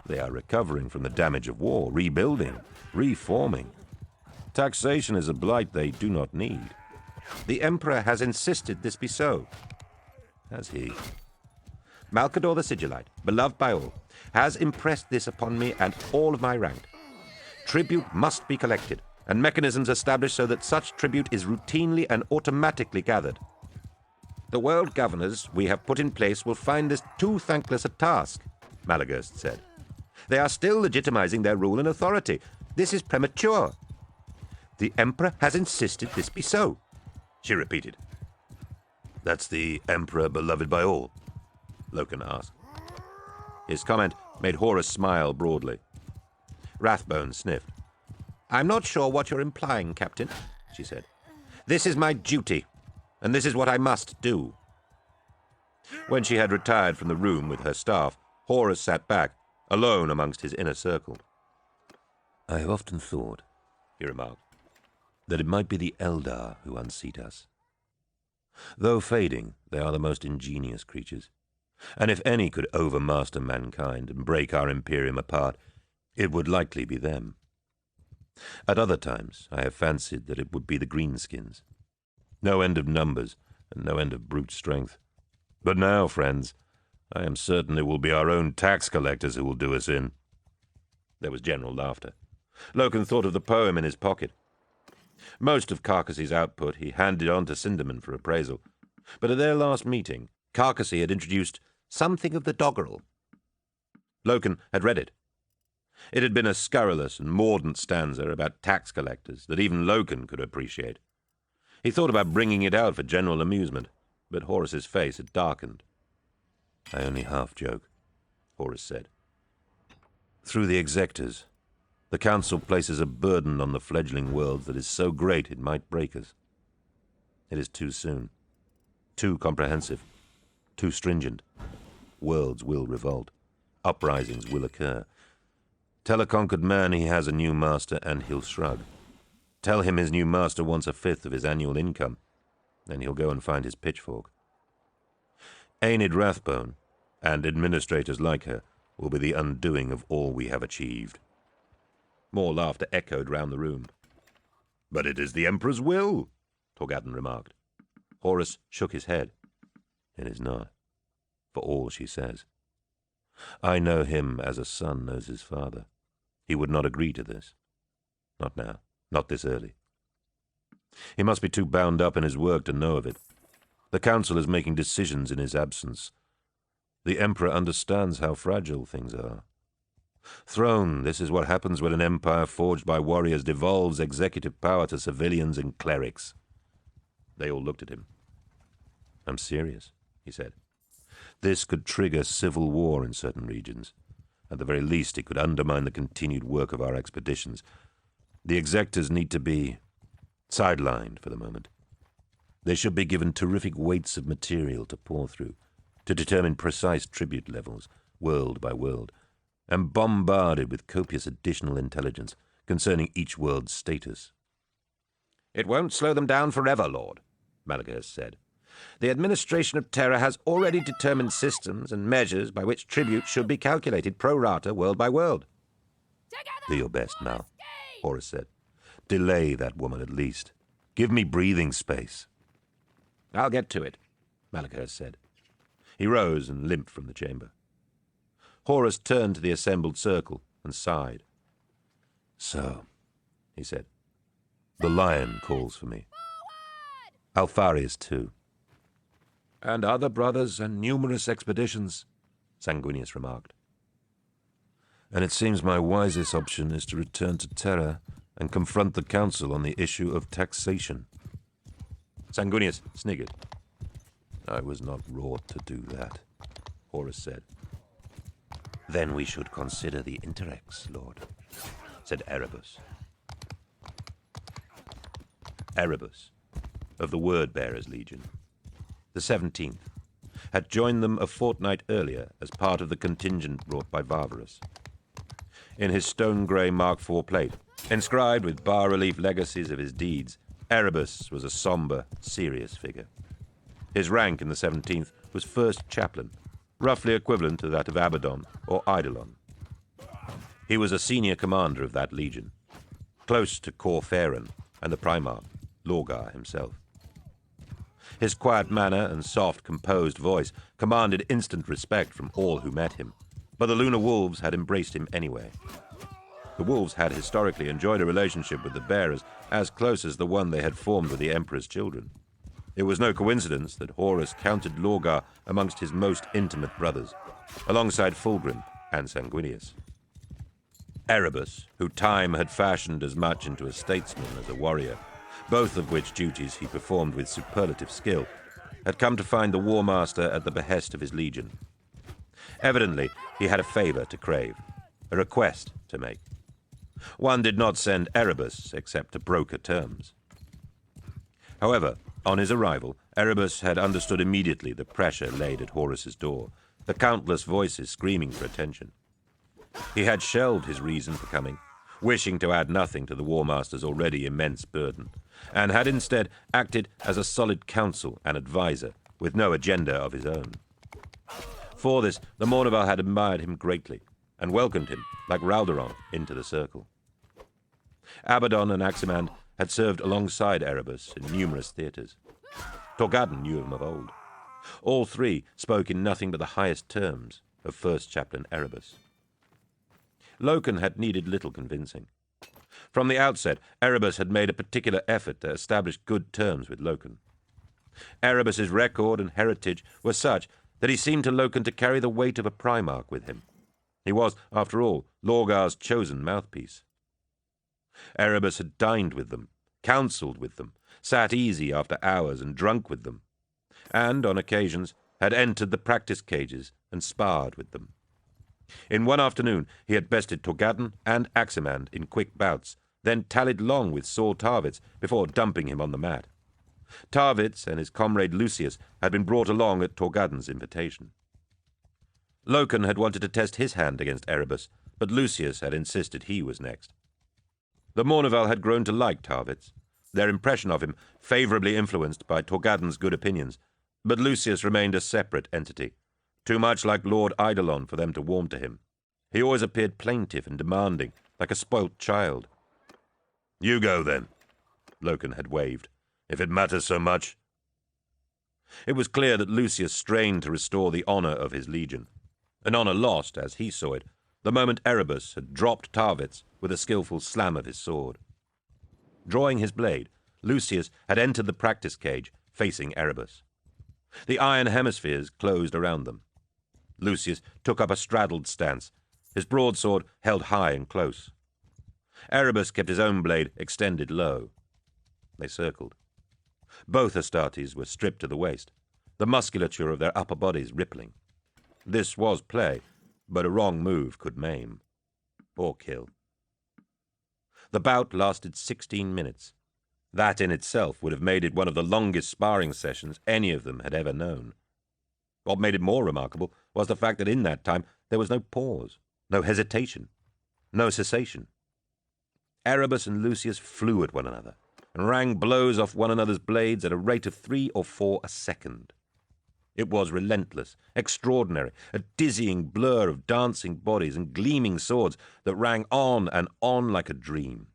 S1: "They are recovering from the damage of war, rebuilding, reforming. Taxation is a blight they do not need. The Emperor has insisted this be so." "Has he?" "Malcador the Sigillite, beloved by all, has impressed this upon me and all of my rank. Tribute must be collected, and mechanisms established so that such tribute is routinely and automatically gathered. The world governors we have put in place will find this too thankless a task," Malagurst said. "They are still legitimizing their rule and authority. This is premature." "The Emperor has insisted this be so," she repeated. "That's the Emperor beloved by all?" Loken asked. His comment made Horus smile broadly. Rathbone sniffed. "I'm not sure what you're implying, Captain," she said. "This is my duty, and this is what I must do." When she had retired from the room with her staff, Horus sat back, alone amongst his inner circle. "I have often thought," he remarked, "that it might be the Eldar who unseat us. Though fading, they are the most ingenious creatures, and if any could overmaster mankind and break our Imperium apart, it would likely be them. At other times, I have fancied that it would be the Greenskins. No end of numbers, and no end of brute strength. But now, friends, I am certain it will be our own tax collectors who will do us in." There was general laughter. Loken thought of the poem in his pocket. Most of Carcasse's output he handed on to Cinderman for appraisal, but at their last meeting, Carcasse had introduced something of the doggerel. Loken had read it. It had been a scurrilous and mordant stanza about tax collectors that even Loken could appreciate. He thought about bringing it out for general amusement, but Horus's face had darkened. "I only half joke," Horus said. "Through the exectors, the Council places a burden on the fledgling worlds that is so great it might break us. It is too soon, too comprehensive, too stringent. Worlds will revolt. Uprisings will occur. Tell a conquered man he has a new master, and he'll shrug. Tell him his new master wants 1/5 of his annual income, and he'll go and find his pitchfork. Enid Rathbone, and administrators like her, will be the undoing of all we have achieved." More laughter echoed round the room. "But it is the Emperor's will," Torgaten remarked. Horus shook his head. "It is not, for all she says. I know him as a son knows his father. He would not agree to this. Not now, not this early. He must be too bound up in his work to know of it. The Council is making decisions in his absence. The Emperor understands how fragile things are. Throne, this is what happens when an empire forged by warriors devolves executive power to civilians and clerics." They all looked at him. "I'm serious," he said. "This could trigger civil war in certain regions. At the very least, it could undermine the continued work of our expeditions. The exectors need to be sidelined for the moment. They should be given terrific weights of material to pore through, to determine precise tribute levels, world by world, and bombarded with copious additional intelligence concerning each world's status. "It won't slow them down forever, Lord," Malachus said. "The administration of Terra has already determined systems and measures by which tribute should be calculated pro rata world by world."
S2: Do your best, Mal, Horus said. Delay that woman at least. Give me breathing space.
S1: "I'll get to it," Malachus said. He rose and limped from the chamber. Horus turned to the assembled circle and sighed.
S2: "So," he said, "the lion calls for me. Alpharius too."
S1: "And other brothers and numerous expeditions," Sanguinius remarked.
S2: "And it seems my wisest option is to return to Terra and confront the council on the issue of taxation."
S1: Sanguinius sniggered.
S2: "I was not wrought to do that,"
S1: Horus said.
S3: "Then we should consider the Interrex, Lord," said Erebus.
S1: Erebus, of the Word-Bearers Legion, the 17th, had joined them a fortnight earlier as part of the contingent brought by Varvarus. In his stone-grey Mark IV plate, inscribed with bas-relief legacies of his deeds, Erebus was a sombre, serious figure. His rank in the 17th was First Chaplain, roughly equivalent to that of Abaddon or Eidolon. He was a senior commander of that legion, close to Corferan and the Primarch, Lorgar himself. His quiet manner and soft, composed voice commanded instant respect from all who met him, but the Lunar Wolves had embraced him anyway. The Wolves had historically enjoyed a relationship with the Bearers as close as the one they had formed with the Emperor's children. It was no coincidence that Horus counted Lorgar amongst his most intimate brothers, alongside Fulgrim and Sanguinius. Erebus, who time had fashioned as much into a statesman as a warrior, both of which duties he performed with superlative skill, had come to find the War Master at the behest of his legion. Evidently, he had a favor to crave, a request to make. One did not send Erebus except to broker terms. However, on his arrival, Erebus had understood immediately the pressure laid at Horus's door, the countless voices screaming for attention. He had shelved his reason for coming, wishing to add nothing to the War Master's already immense burden, and had instead acted as a solid counsel and advisor, with no agenda of his own. For this, the Mournival had admired him greatly, and welcomed him, like Ralderon, into the circle. Abaddon and Aximand had served alongside Erebus in numerous theatres. Torgadon knew him of old. All three spoke in nothing but the highest terms of First Chaplain Erebus. Loken had needed little convincing. From the outset, Erebus had made a particular effort to establish good terms with Loken. Erebus's record and heritage were such that he seemed to Loken to carry the weight of a Primarch with him. He was, after all, Lorgar's chosen mouthpiece. Erebus had dined with them, counselled with them, sat easy after hours and drunk with them, and, on occasions, had entered the practice cages and sparred with them. In one afternoon he had bested Torgadon and Aximand in quick bouts, then tallied long with Saul Tarvitz before dumping him on the mat. Tarvitz and his comrade Lucius had been brought along at Torgadon's invitation. Loken had wanted to test his hand against Erebus, but Lucius had insisted he was next. The Mournival had grown to like Tarvitz, their impression of him favourably influenced by Torgadon's good opinions, but Lucius remained a separate entity, too much like Lord Eidolon for them to warm to him. He always appeared plaintive and demanding, like a spoilt child.
S3: "You go, then," Loken had waved, "if it matters so much."
S1: It was clear that Lucius strained to restore the honour of his legion, an honour lost, as he saw it, the moment Erebus had dropped Tarvitz with a skilful slam of his sword. Drawing his blade, Lucius had entered the practice cage, facing Erebus. The iron hemispheres closed around them. Lucius took up a straddled stance, his broadsword held high and close. Erebus kept his own blade extended low. They circled. Both Astartes were stripped to the waist, the musculature of their upper bodies rippling. This was play, but a wrong move could maim. Or kill. The bout lasted 16 minutes. That in itself would have made it one of the longest sparring sessions any of them had ever known. What made it more remarkable was the fact that in that time there was no pause, no hesitation, no cessation. Erebus and Lucius flew at one another, and rang blows off one another's blades at a rate of 3 or 4 a second. It was relentless, extraordinary, a dizzying blur of dancing bodies and gleaming swords that rang on and on like a dream.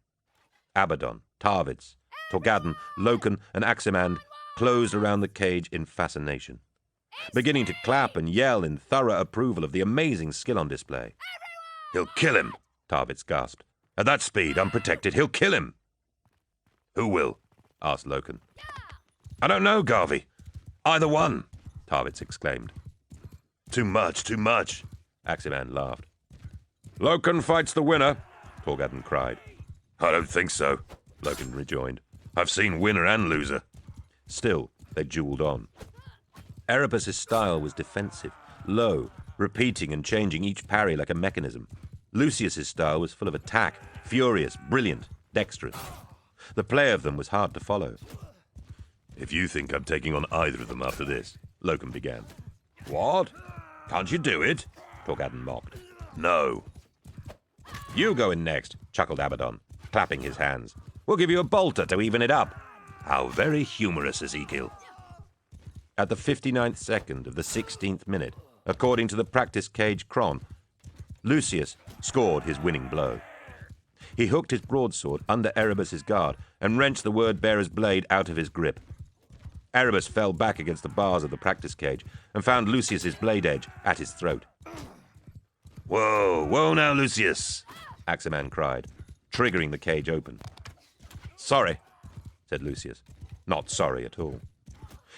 S1: Abaddon, Tarvitz, Torgadon, Loken, and Aximand closed around the cage in fascination, beginning to clap and yell in thorough approval of the amazing skill on display.
S3: He'll kill him,
S1: Tarvitz gasped.
S3: At that speed, unprotected, he'll kill him. Who will?
S1: Asked Loken.
S3: I don't know, Garvey. Either one,
S1: Tarvitz exclaimed.
S3: Too much, too much.
S1: Aximand laughed. Loken fights the winner, Torgadon cried.
S3: I don't think so,
S1: Loken rejoined.
S3: I've seen winner and loser.
S1: Still, they duelled on. Erebus's style was defensive, low, repeating and changing each parry like a mechanism. Lucius's style was full of attack, furious, brilliant, dexterous. The play of them was hard to follow.
S3: If you think I'm taking on either of them after this,
S1: Loken began. What? Can't you do it? Torgadon mocked.
S3: No.
S1: You go in next, chuckled Abaddon, clapping his hands. We'll give you a bolter to even it up.
S3: How very humorous, Ezekiel.
S1: At the 59th second of the 16th minute, according to the practice cage chron, Lucius scored his winning blow. He hooked his broadsword under Erebus's guard and wrenched the word-bearer's blade out of his grip. Erebus fell back against the bars of the practice cage and found Lucius's blade edge at his throat.
S3: Whoa, whoa now, Lucius,
S1: Aximand cried, triggering the cage open. Sorry, said Lucius. Not sorry at all.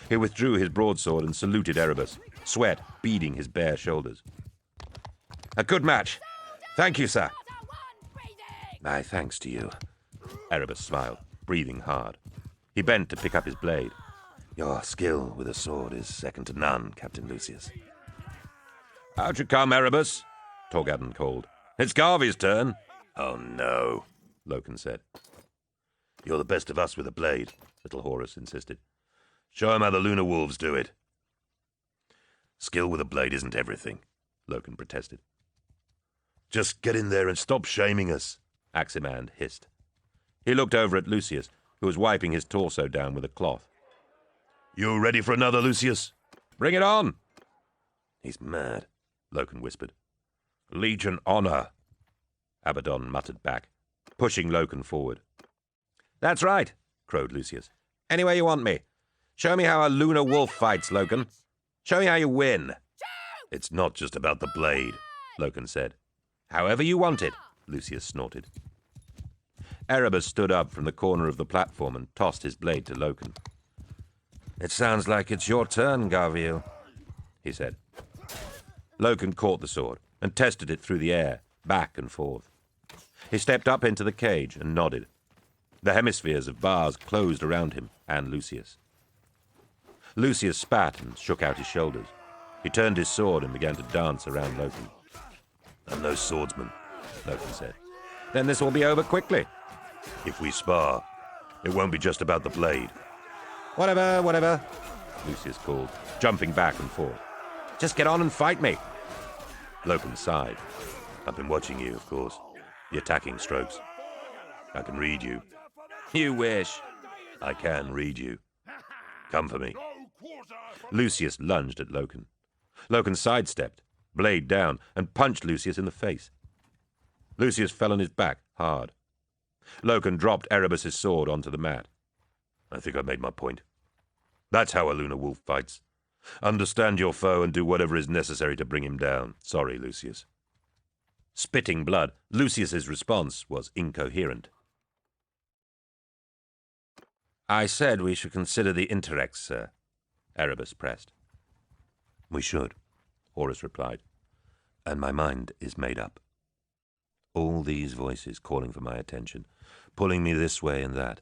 S1: He withdrew his broadsword and saluted Erebus, sweat beading his bare shoulders. A good match. Thank you, sir.
S3: My thanks to you.
S1: Erebus smiled, breathing hard. He bent to pick up his blade.
S3: Your skill with a sword is second to none, Captain Lucius.
S1: How'd you come, Erebus? Torgadon called. It's Garvey's turn.
S3: Oh, no,
S1: Loken said.
S3: You're the best of us with a blade, little Horus insisted. Show him how the Lunar Wolves do it. Skill with a blade isn't everything, Loken protested. Just get in there and stop shaming us,
S1: Aximand hissed. He looked over at Lucius, who was wiping his torso down with a cloth.
S3: You ready for another, Lucius?
S1: Bring it on!
S3: He's mad, Loken whispered.
S1: Legion honor, Abaddon muttered back, pushing Loken forward. That's right, crowed Lucius. Anywhere you want me. Show me how a lunar wolf fights, Loken. Show me how you win.
S3: It's not just about the blade, Loken said.
S1: However you want it, Lucius snorted. Erebus stood up from the corner of the platform and tossed his blade to Loken. It sounds like it's your turn, Garviel, he said. Loken caught the sword and tested it through the air, back and forth. He stepped up into the cage and nodded. The hemispheres of bars closed around him and Lucius. Lucius spat and shook out his shoulders. He turned his sword and began to dance around Loken.
S3: I'm no swordsman,
S1: Loken said. Then this will be over quickly.
S3: If we spar, it won't be just about the blade.
S1: Whatever, Lucius called, jumping back and forth. Just get on and fight me. Loken sighed.
S3: I've been watching you, of course. The attacking strokes. I can read you.
S1: You wish.
S3: I can read you. Come for me.
S1: Lucius lunged at Loken. Loken sidestepped, blade down, and punched Lucius in the face. Lucius fell on his back, hard. Loken dropped Erebus's sword onto the mat.
S3: I think I made my point. That's how a lunar wolf fights. Understand your foe and do whatever is necessary to bring him down. Sorry, Lucius.
S1: Spitting blood, Lucius's response was incoherent. I said we should consider the Interrex, sir, Erebus pressed.
S3: We should, Horus replied, and my mind is made up. All these voices calling for my attention, pulling me this way and that.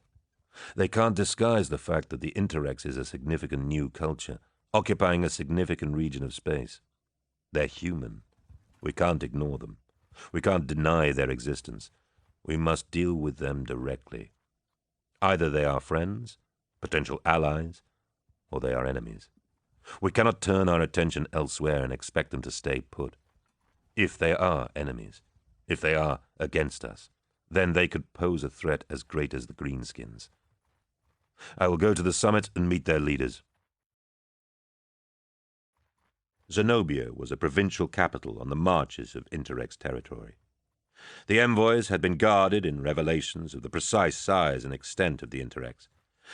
S3: They can't disguise the fact that the Interrex is a significant new culture, occupying a significant region of space. They're human. We can't ignore them. We can't deny their existence. We must deal with them directly. Either they are friends, potential allies, or they are enemies. We cannot turn our attention elsewhere and expect them to stay put. If they are enemies, if they are against us, then they could pose a threat as great as the greenskins.
S2: I will go to the summit and meet their leaders.
S1: Zenobia was a provincial capital on the marches of Interrex territory. The envoys had been guarded in revelations of the precise size and extent of the Interrex,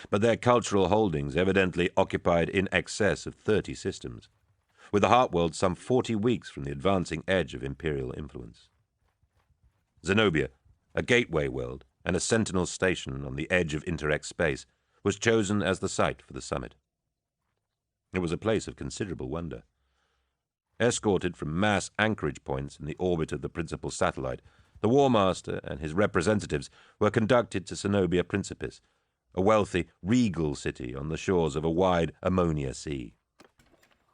S1: but their cultural holdings evidently occupied in excess of 30 systems, with the Heartworld some 40 weeks from the advancing edge of imperial influence. Zenobia, a gateway world and a sentinel station on the edge of Interrex space, was chosen as the site for the summit. It was a place of considerable wonder. Escorted from mass anchorage points in the orbit of the principal satellite, the War Master and his representatives were conducted to Zenobia Principis, a wealthy, regal city on the shores of a wide ammonia sea.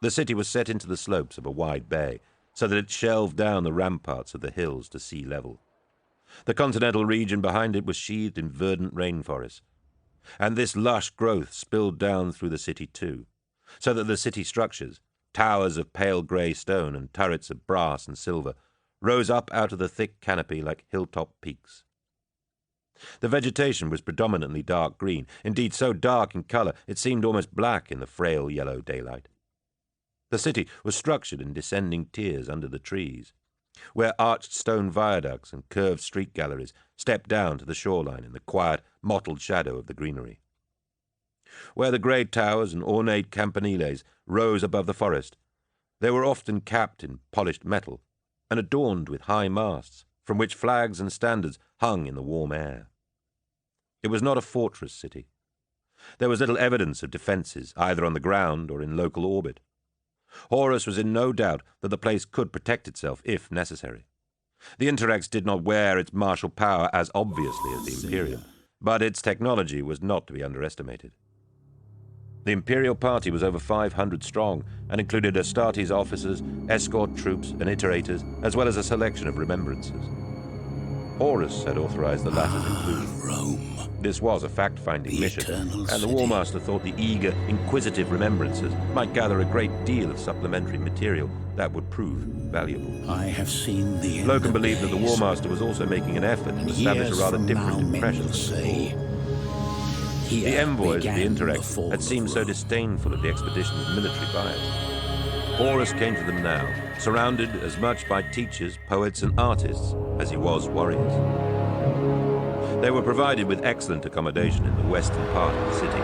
S1: The city was set into the slopes of a wide bay, so that it shelved down the ramparts of the hills to sea level. The continental region behind it was sheathed in verdant rainforests, and this lush growth spilled down through the city too, so that the city structures, towers of pale grey stone and turrets of brass and silver, rose up out of the thick canopy like hilltop peaks. The vegetation was predominantly dark green, indeed so dark in colour it seemed almost black in the frail yellow daylight. The city was structured in descending tiers under the trees, where arched stone viaducts and curved street galleries stepped down to the shoreline in the quiet, mottled shadow of the greenery. Where the grey towers and ornate campaniles rose above the forest, they were often capped in polished metal and adorned with high masts, from which flags and standards hung in the warm air. It was not a fortress city. There was little evidence of defences, either on the ground or in local orbit. Horus was in no doubt that the place could protect itself if necessary. The Interrex did not wear its martial power as obviously as the Imperium, but its technology was not to be underestimated. The Imperial Party was over 500 strong and included Astartes officers, escort troops, and iterators, as well as a selection of remembrances. Horus had authorized the latter's inclusion.
S4: Rome.
S1: This was a fact-finding mission,
S4: Eternal
S1: and the
S4: city.
S1: War Master thought the eager, inquisitive remembrances might gather a great deal of supplementary material that would prove valuable.
S4: I have seen the end
S1: Logan
S4: of
S1: believed that the
S4: days,
S1: War Master was also making an effort to
S4: and
S1: establish a
S4: years
S1: rather
S4: from
S1: different
S4: now, men
S1: impression.
S4: will say,
S1: The
S4: "Here
S1: envoys of the
S4: began the
S1: Interrex
S4: fall
S1: had
S4: of
S1: seemed so
S4: Rome."
S1: disdainful of the expedition's military bias. Horus came to them now, surrounded as much by teachers, poets, and artists as he was warriors. They were provided with excellent accommodation in the western part of the city,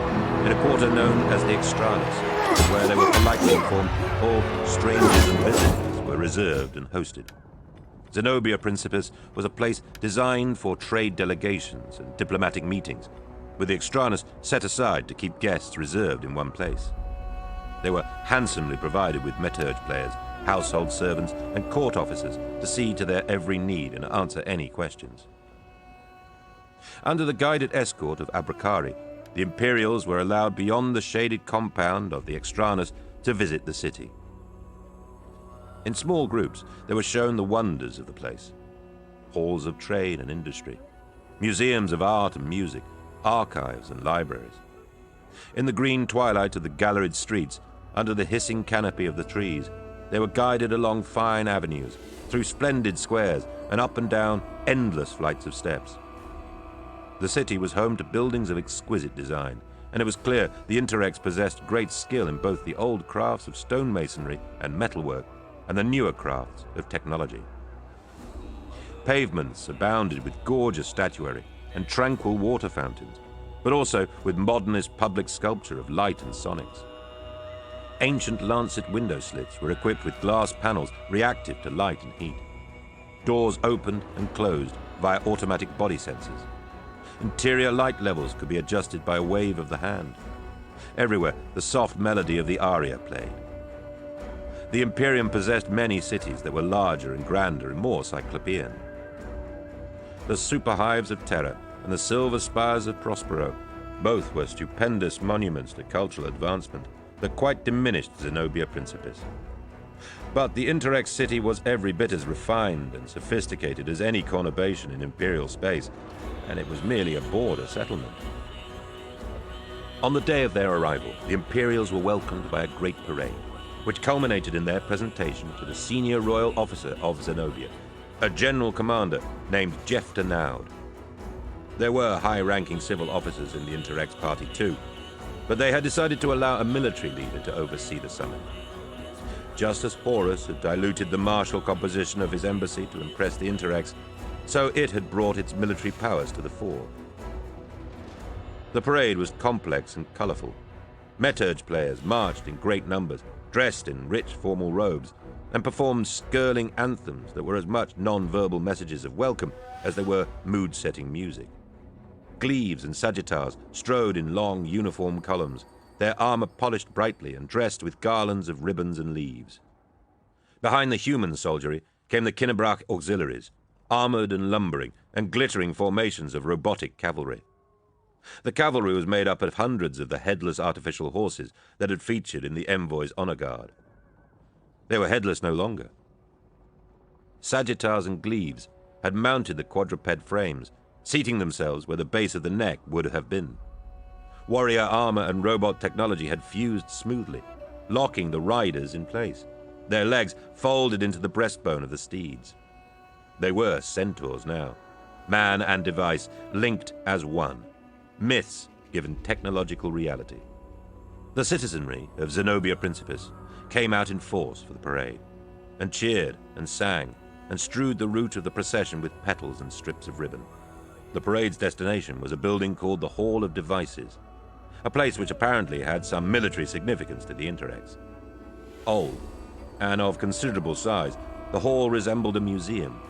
S1: in a quarter known as the Extranus, where they were politely informed all strangers and visitors were reserved and hosted. Zenobia Principis was a place designed for trade delegations and diplomatic meetings, with the Extranus set aside to keep guests reserved in one place. They were handsomely provided with meterge players, household servants, and court officers to see to their every need and answer any questions. Under the guided escort of Abracari, the Imperials were allowed beyond the shaded compound of the Extranus to visit the city. In small groups, they were shown the wonders of the place: halls of trade and industry, museums of art and music, archives and libraries. In the green twilight of the galleried streets, under the hissing canopy of the trees, they were guided along fine avenues, through splendid squares, and up and down endless flights of steps. The city was home to buildings of exquisite design, and it was clear the Interrex possessed great skill in both the old crafts of stonemasonry and metalwork, and the newer crafts of technology. Pavements abounded with gorgeous statuary and tranquil water fountains, but also with modernist public sculpture of light and sonics. Ancient lancet window slits were equipped with glass panels reactive to light and heat. Doors opened and closed via automatic body sensors. Interior light levels could be adjusted by a wave of the hand. Everywhere, the soft melody of the aria played. The Imperium possessed many cities that were larger and grander and more cyclopean. The superhives of Terra and the silver spires of Prospero, both were stupendous monuments to cultural advancement that quite diminished Zenobia Principis. But the Interrex city was every bit as refined and sophisticated as any conurbation in imperial space, and it was merely a border settlement. On the day of their arrival, the Imperials were welcomed by a great parade, which culminated in their presentation to the senior royal officer of Zenobia, a general commander named Jefta Naud. There were high-ranking civil officers in the Interrex party too, but they had decided to allow a military leader to oversee the summit. Just as Horus had diluted the martial composition of his embassy to impress the Interrex, so it had brought its military powers to the fore. The parade was complex and colorful. Meturge players marched in great numbers, dressed in rich formal robes, and performed skirling anthems that were as much non-verbal messages of welcome as they were mood-setting music. Glaives and sagittars strode in long uniform columns, their armor polished brightly and dressed with garlands of ribbons and leaves. Behind the human soldiery came the Kinnebrach auxiliaries, armored and lumbering, and glittering formations of robotic cavalry. The cavalry was made up of hundreds of the headless artificial horses that had featured in the envoy's honor guard. They were headless no longer. Sagittars and glaives had mounted the quadruped frames, seating themselves where the base of the neck would have been. Warrior armor and robot technology had fused smoothly, locking the riders in place, their legs folded into the breastbone of the steeds. They were centaurs now, man and device linked as one, myths given technological reality. The citizenry of Zenobia Principis came out in force for the parade, and cheered and sang, and strewed the route of the procession with petals and strips of ribbon. The parade's destination was a building called the Hall of Devices, a place which apparently had some military significance to the Interrex. Old, and of considerable size, the hall resembled a museum.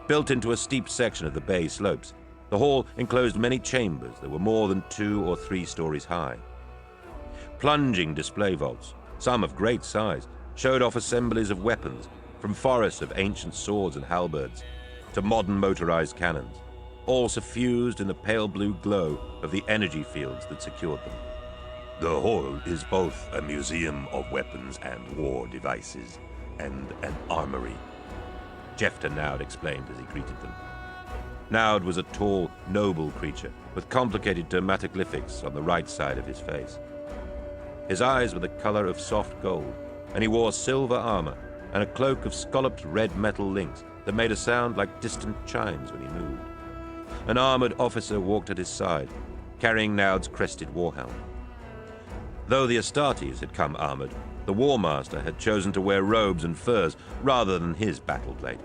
S1: Built into a steep section of the bay slopes, the hall enclosed many chambers that were more than 2 or 3 stories high. Plunging display vaults, some of great size, showed off assemblies of weapons, from forests of ancient swords and halberds to modern motorized cannons, all suffused in the pale blue glow of the energy fields that secured them.
S3: The hall is both a museum of weapons and war devices, and an armory,
S1: Jefta Naud explained as he greeted them. Naud was a tall, noble creature with complicated dermatoglyphics on the right side of his face. His eyes were the color of soft gold, and he wore silver armor and a cloak of scalloped red metal links that made a sound like distant chimes when he moved. An armored officer walked at his side, carrying Naud's crested warhelm. Though the Astartes had come armored, the War Master had chosen to wear robes and furs rather than his battle plate.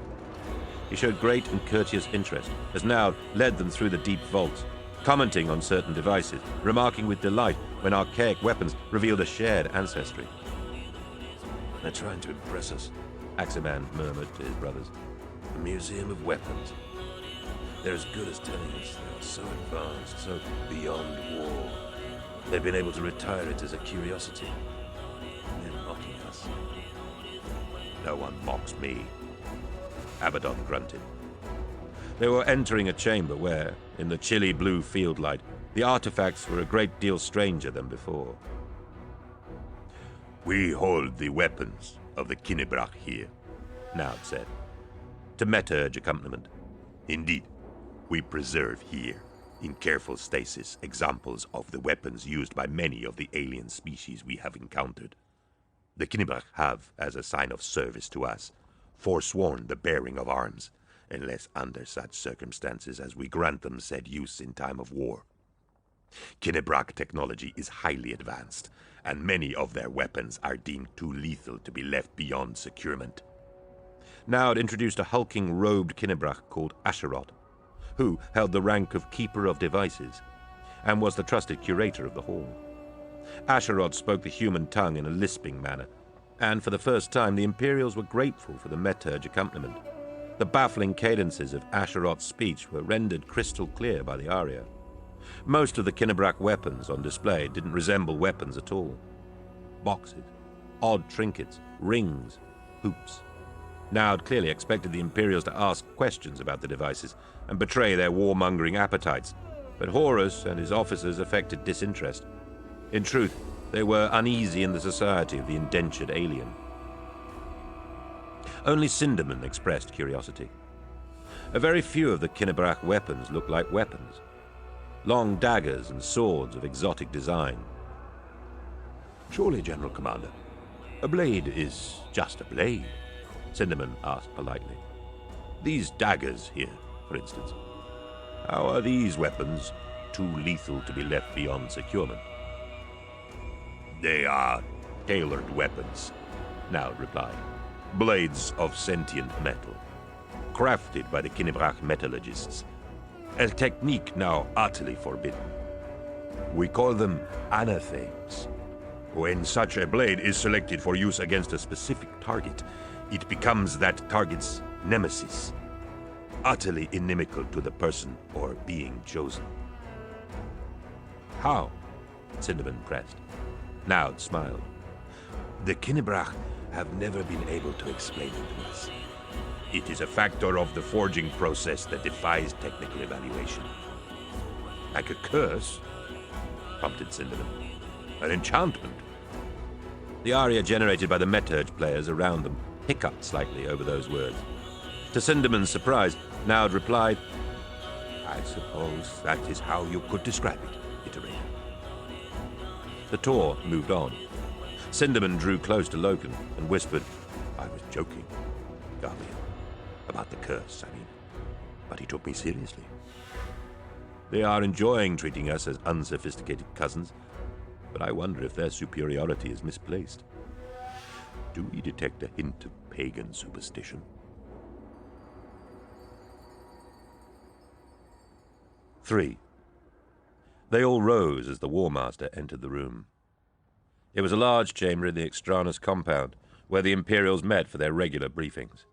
S1: He showed great and courteous interest as Naud led them through the deep vaults, commenting on certain devices, remarking with delight when archaic weapons revealed a shared ancestry.
S3: "They're trying to impress us,"
S1: Aximan murmured to his brothers.
S3: "A museum of weapons. They're as good as telling us they are so advanced, so beyond war. They've been able to retire it as a curiosity. They're mocking us."
S1: "No one mocks me," Abaddon grunted. They were entering a chamber where, in the chilly blue field light, the artifacts were a great deal stranger than before.
S3: "We hold the weapons of the Kinnebrach here,"
S1: Naud said, to Meturge accompaniment.
S3: "Indeed, we preserve here, in careful stasis, examples of the weapons used by many of the alien species we have encountered. The Kinnebrach have, as a sign of service to us, forsworn the bearing of arms, unless under such circumstances as we grant them said use in time of war. Kinnebrach technology is highly advanced, and many of their weapons are deemed too lethal to be left beyond securement."
S1: Naud introduced a hulking robed Kinnebrach called Asherot, who held the rank of Keeper of Devices, and was the trusted curator of the hall. Asherot spoke the human tongue in a lisping manner, and for the first time the Imperials were grateful for the Meturge accompaniment. The baffling cadences of Asherot's speech were rendered crystal clear by the aria. Most of the Kinnebrach weapons on display didn't resemble weapons at all. Boxes, odd trinkets, rings, hoops. Naud clearly expected the Imperials to ask questions about the devices and betray their warmongering appetites, but Horus and his officers affected disinterest. In truth, they were uneasy in the society of the indentured alien. Only Sinderman expressed curiosity. A very few of the Kinnebrach weapons looked like weapons. Long daggers and swords of exotic design.
S3: "Surely, General Commander, a blade is just a blade," Sinderman asked politely. "These daggers here, for instance."
S1: How are these weapons too lethal to be left beyond securement? They are tailored weapons, Naud replied. Blades of sentient metal, crafted by the Kinnebrach metallurgists. A technique now utterly forbidden. We call them anathames. When such a blade is selected for use against a specific target, it becomes that target's nemesis, utterly inimical to the person or being chosen. How? Cinderman pressed. Naud smiled. The Kinnebrach have never been able to explain it to us. It is a factor of the forging process that defies technical evaluation. Like a curse? Prompted Cinderman. An enchantment? The aria generated by the Meturge players around them hiccuped slightly over those words. To Cinderman's surprise, Naud replied, I suppose that is how you could describe it, Iterator. The tour moved on. Cinderman drew close to Loken and whispered, I was joking, Guardian. About the curse, I mean. But he took me seriously. They are enjoying treating us as unsophisticated cousins, but I wonder if their superiority is misplaced. Do we detect a hint of pagan superstition? 3. They all rose as the War Master entered the room. It was a large chamber in the Extranus compound, where the Imperials met for their regular briefings.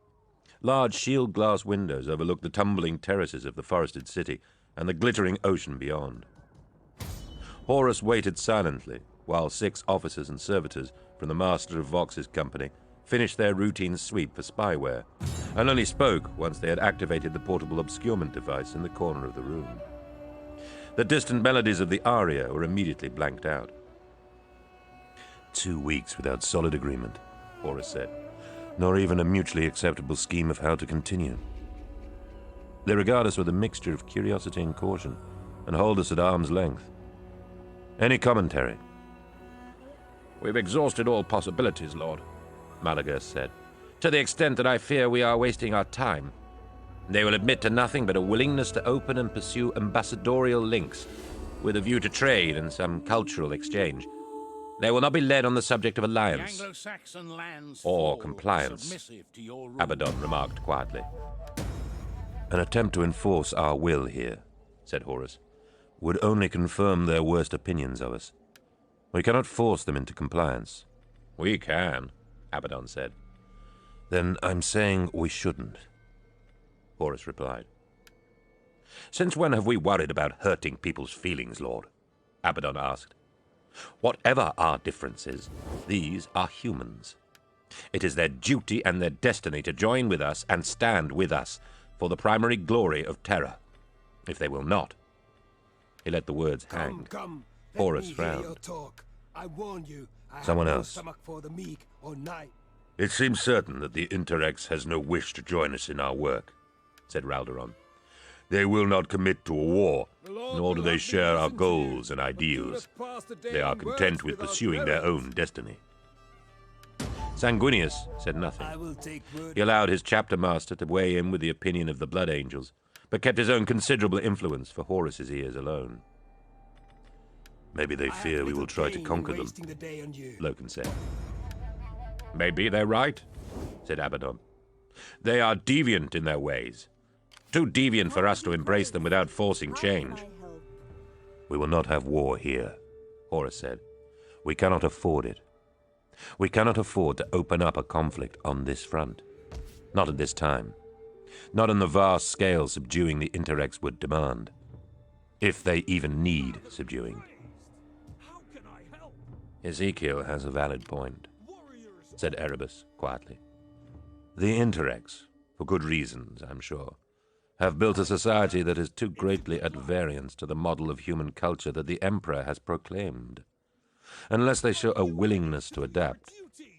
S1: Large shield glass windows overlooked the tumbling terraces of the forested city and the glittering ocean beyond. Horus waited silently while 6 officers and servitors from the Master of Vox's company finished their routine sweep for spyware, and only spoke once they had activated the portable obscurement device in the corner of the room. The distant melodies of the aria were immediately blanked out. 2 weeks without solid agreement, Horus said, nor even a mutually acceptable scheme of how to continue. They regard us with a mixture of curiosity and caution, and hold us at arm's length. Any commentary? We've exhausted all possibilities, Lord, Malaga said, to the extent that I fear we are wasting our time. They will admit to nothing but a willingness to open and pursue ambassadorial links, with a view to trade and some cultural exchange. They will not be led on the subject of alliance or compliance, Abaddon remarked quietly. An attempt to enforce our will here, said Horus, would only confirm their worst opinions of us. We cannot force them into compliance. We can, Abaddon said. Then I'm saying we shouldn't, Horus replied. Since when have we worried about hurting people's feelings, Lord? Abaddon asked. Whatever our differences, these are humans. It is their duty and their destiny to join with us and stand with us for the primary glory of Terra. If they will not... He let the words hang.
S4: Come.
S1: Horus frowned.
S4: I warn you,
S1: Someone else.
S4: For the meek or night.
S1: It seems certain that the Interrex has no wish to join us in our work, said Ralderon. They will not commit to a war, nor do they share our goals and ideals. They are content with pursuing their own destiny. Sanguinius said nothing. He allowed his chapter master to weigh in with the opinion of the Blood Angels, but kept his own considerable influence for Horus's ears alone. Maybe they fear we will try to conquer them, Loken said. Maybe they're right, said Abaddon. They are deviant in their ways. Too deviant for us to embrace them without forcing change. We will not have war here, Horus said. We cannot afford it. We cannot afford to open up a conflict on this front. Not at this time. Not on the vast scale subduing the Interrex would demand. If they even need subduing. Ezekiel has a valid point, said Erebus quietly. The Interrex, for good reasons, I'm sure, have built a society that is too greatly at variance to the model of human culture that the Emperor has proclaimed. Unless they show a willingness to adapt,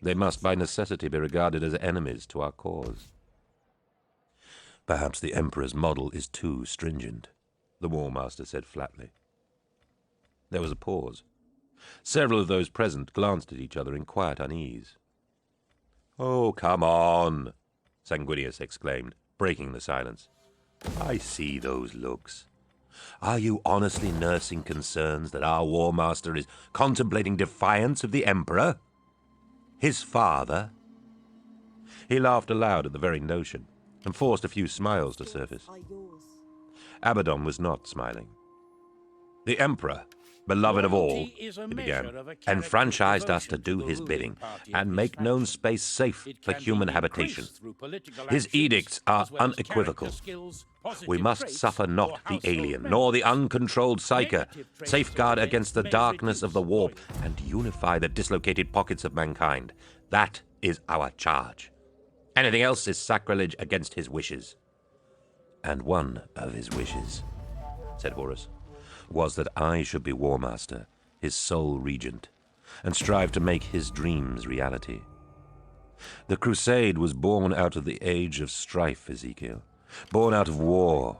S1: they must by necessity be regarded as enemies to our cause. Perhaps the Emperor's model is too stringent, the War Master said flatly. There was a pause. Several of those present glanced at each other in quiet unease. Oh, come on, Sanguinius exclaimed, breaking the silence. I see those looks.
S2: Are you honestly nursing concerns that our War Master is contemplating defiance of the Emperor? His father? He laughed aloud at the very notion, and forced a few smiles to surface. Abaddon was not smiling. The Emperor, beloved of all, he began, enfranchised us to do his bidding and make known space safe for human habitation. His edicts are unequivocal. We must suffer not the alien, nor the uncontrolled psyker, safeguard against the darkness of the warp, and unify the dislocated pockets of mankind. That is our charge. Anything else is sacrilege against his wishes. And one of his wishes, said Horus, was that I should be War Master, his sole regent, and strive to make his dreams reality. The crusade was born out of the age of strife, Ezekiel, born out of war.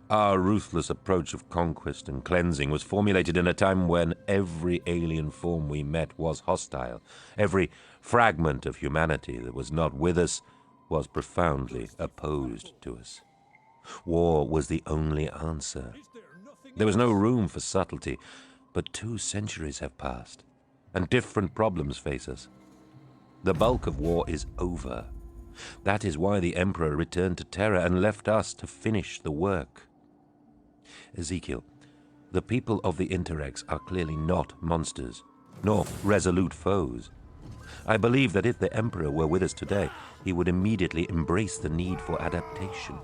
S2: Our ruthless approach of conquest and cleansing was formulated in a time when every alien form we met was hostile. Every fragment of humanity that was not with us was profoundly opposed to us. War was the only answer. There was no room for subtlety, but 2 centuries have passed, and different problems face us. The bulk of war is over. That is why the Emperor returned to Terra and left us to finish the work. Ezekiel, the people of the Interrex are clearly not monsters, nor resolute foes. I believe that if the Emperor were with us today, he would immediately embrace the need for adaptation.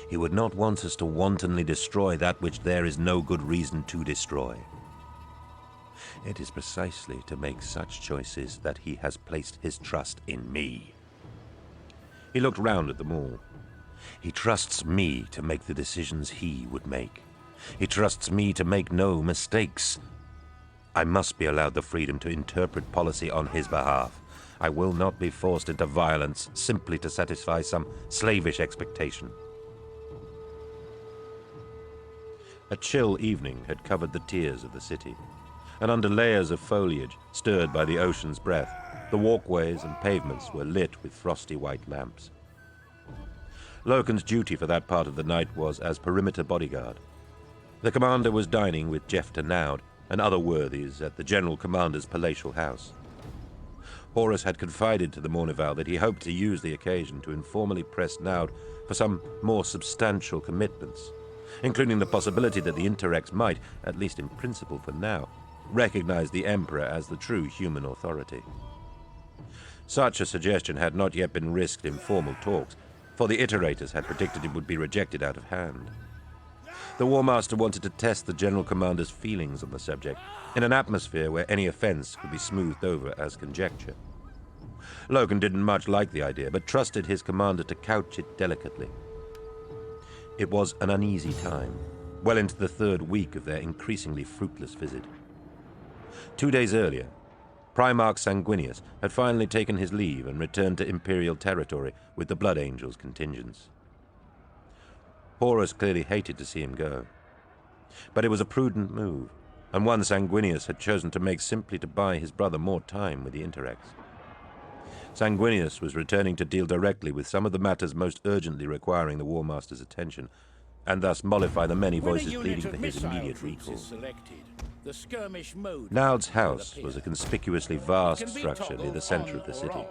S2: He would not want us to wantonly destroy that which there is no good reason to destroy. It is precisely to make such choices that he has placed his trust in me. He looked round at them all. He trusts me to make the decisions he would make. He trusts me to make no mistakes. I must be allowed the freedom to interpret policy on his behalf. I will not be forced into violence simply to satisfy some slavish expectation. A chill evening had covered the tiers of the city, and under layers of foliage stirred by the ocean's breath, the walkways and pavements were lit with frosty white lamps. Loken's duty for that part of the night was as perimeter bodyguard. The commander was dining with Jefta Naud and other worthies at the general commander's palatial house. Horus had confided to the Mournival that he hoped to use the occasion to informally press Naud for some more substantial commitments, including the possibility that the Interrex might, at least in principle for now, recognize the Emperor as the true human authority. Such a suggestion had not yet been risked in formal talks, for the iterators had predicted it would be rejected out of hand. The War Master wanted to test the General Commander's feelings on the subject, in an atmosphere where any offense could be smoothed over as conjecture. Loken didn't much like the idea, but trusted his commander to couch it delicately. It was an uneasy time, well into the 3rd week of their increasingly fruitless visit. 2 days earlier, Primarch Sanguinius had finally taken his leave and returned to Imperial territory with the Blood Angels contingents. Horus clearly hated to see him go, but it was a prudent move, and one Sanguinius had chosen to make simply to buy his brother more time with the Interrex. Sanguinius was returning to deal directly with some of the matters most urgently requiring the War Master's attention, and thus mollify the many voices pleading for his immediate recall. Naud's house was a conspicuously vast structure near the center of the city.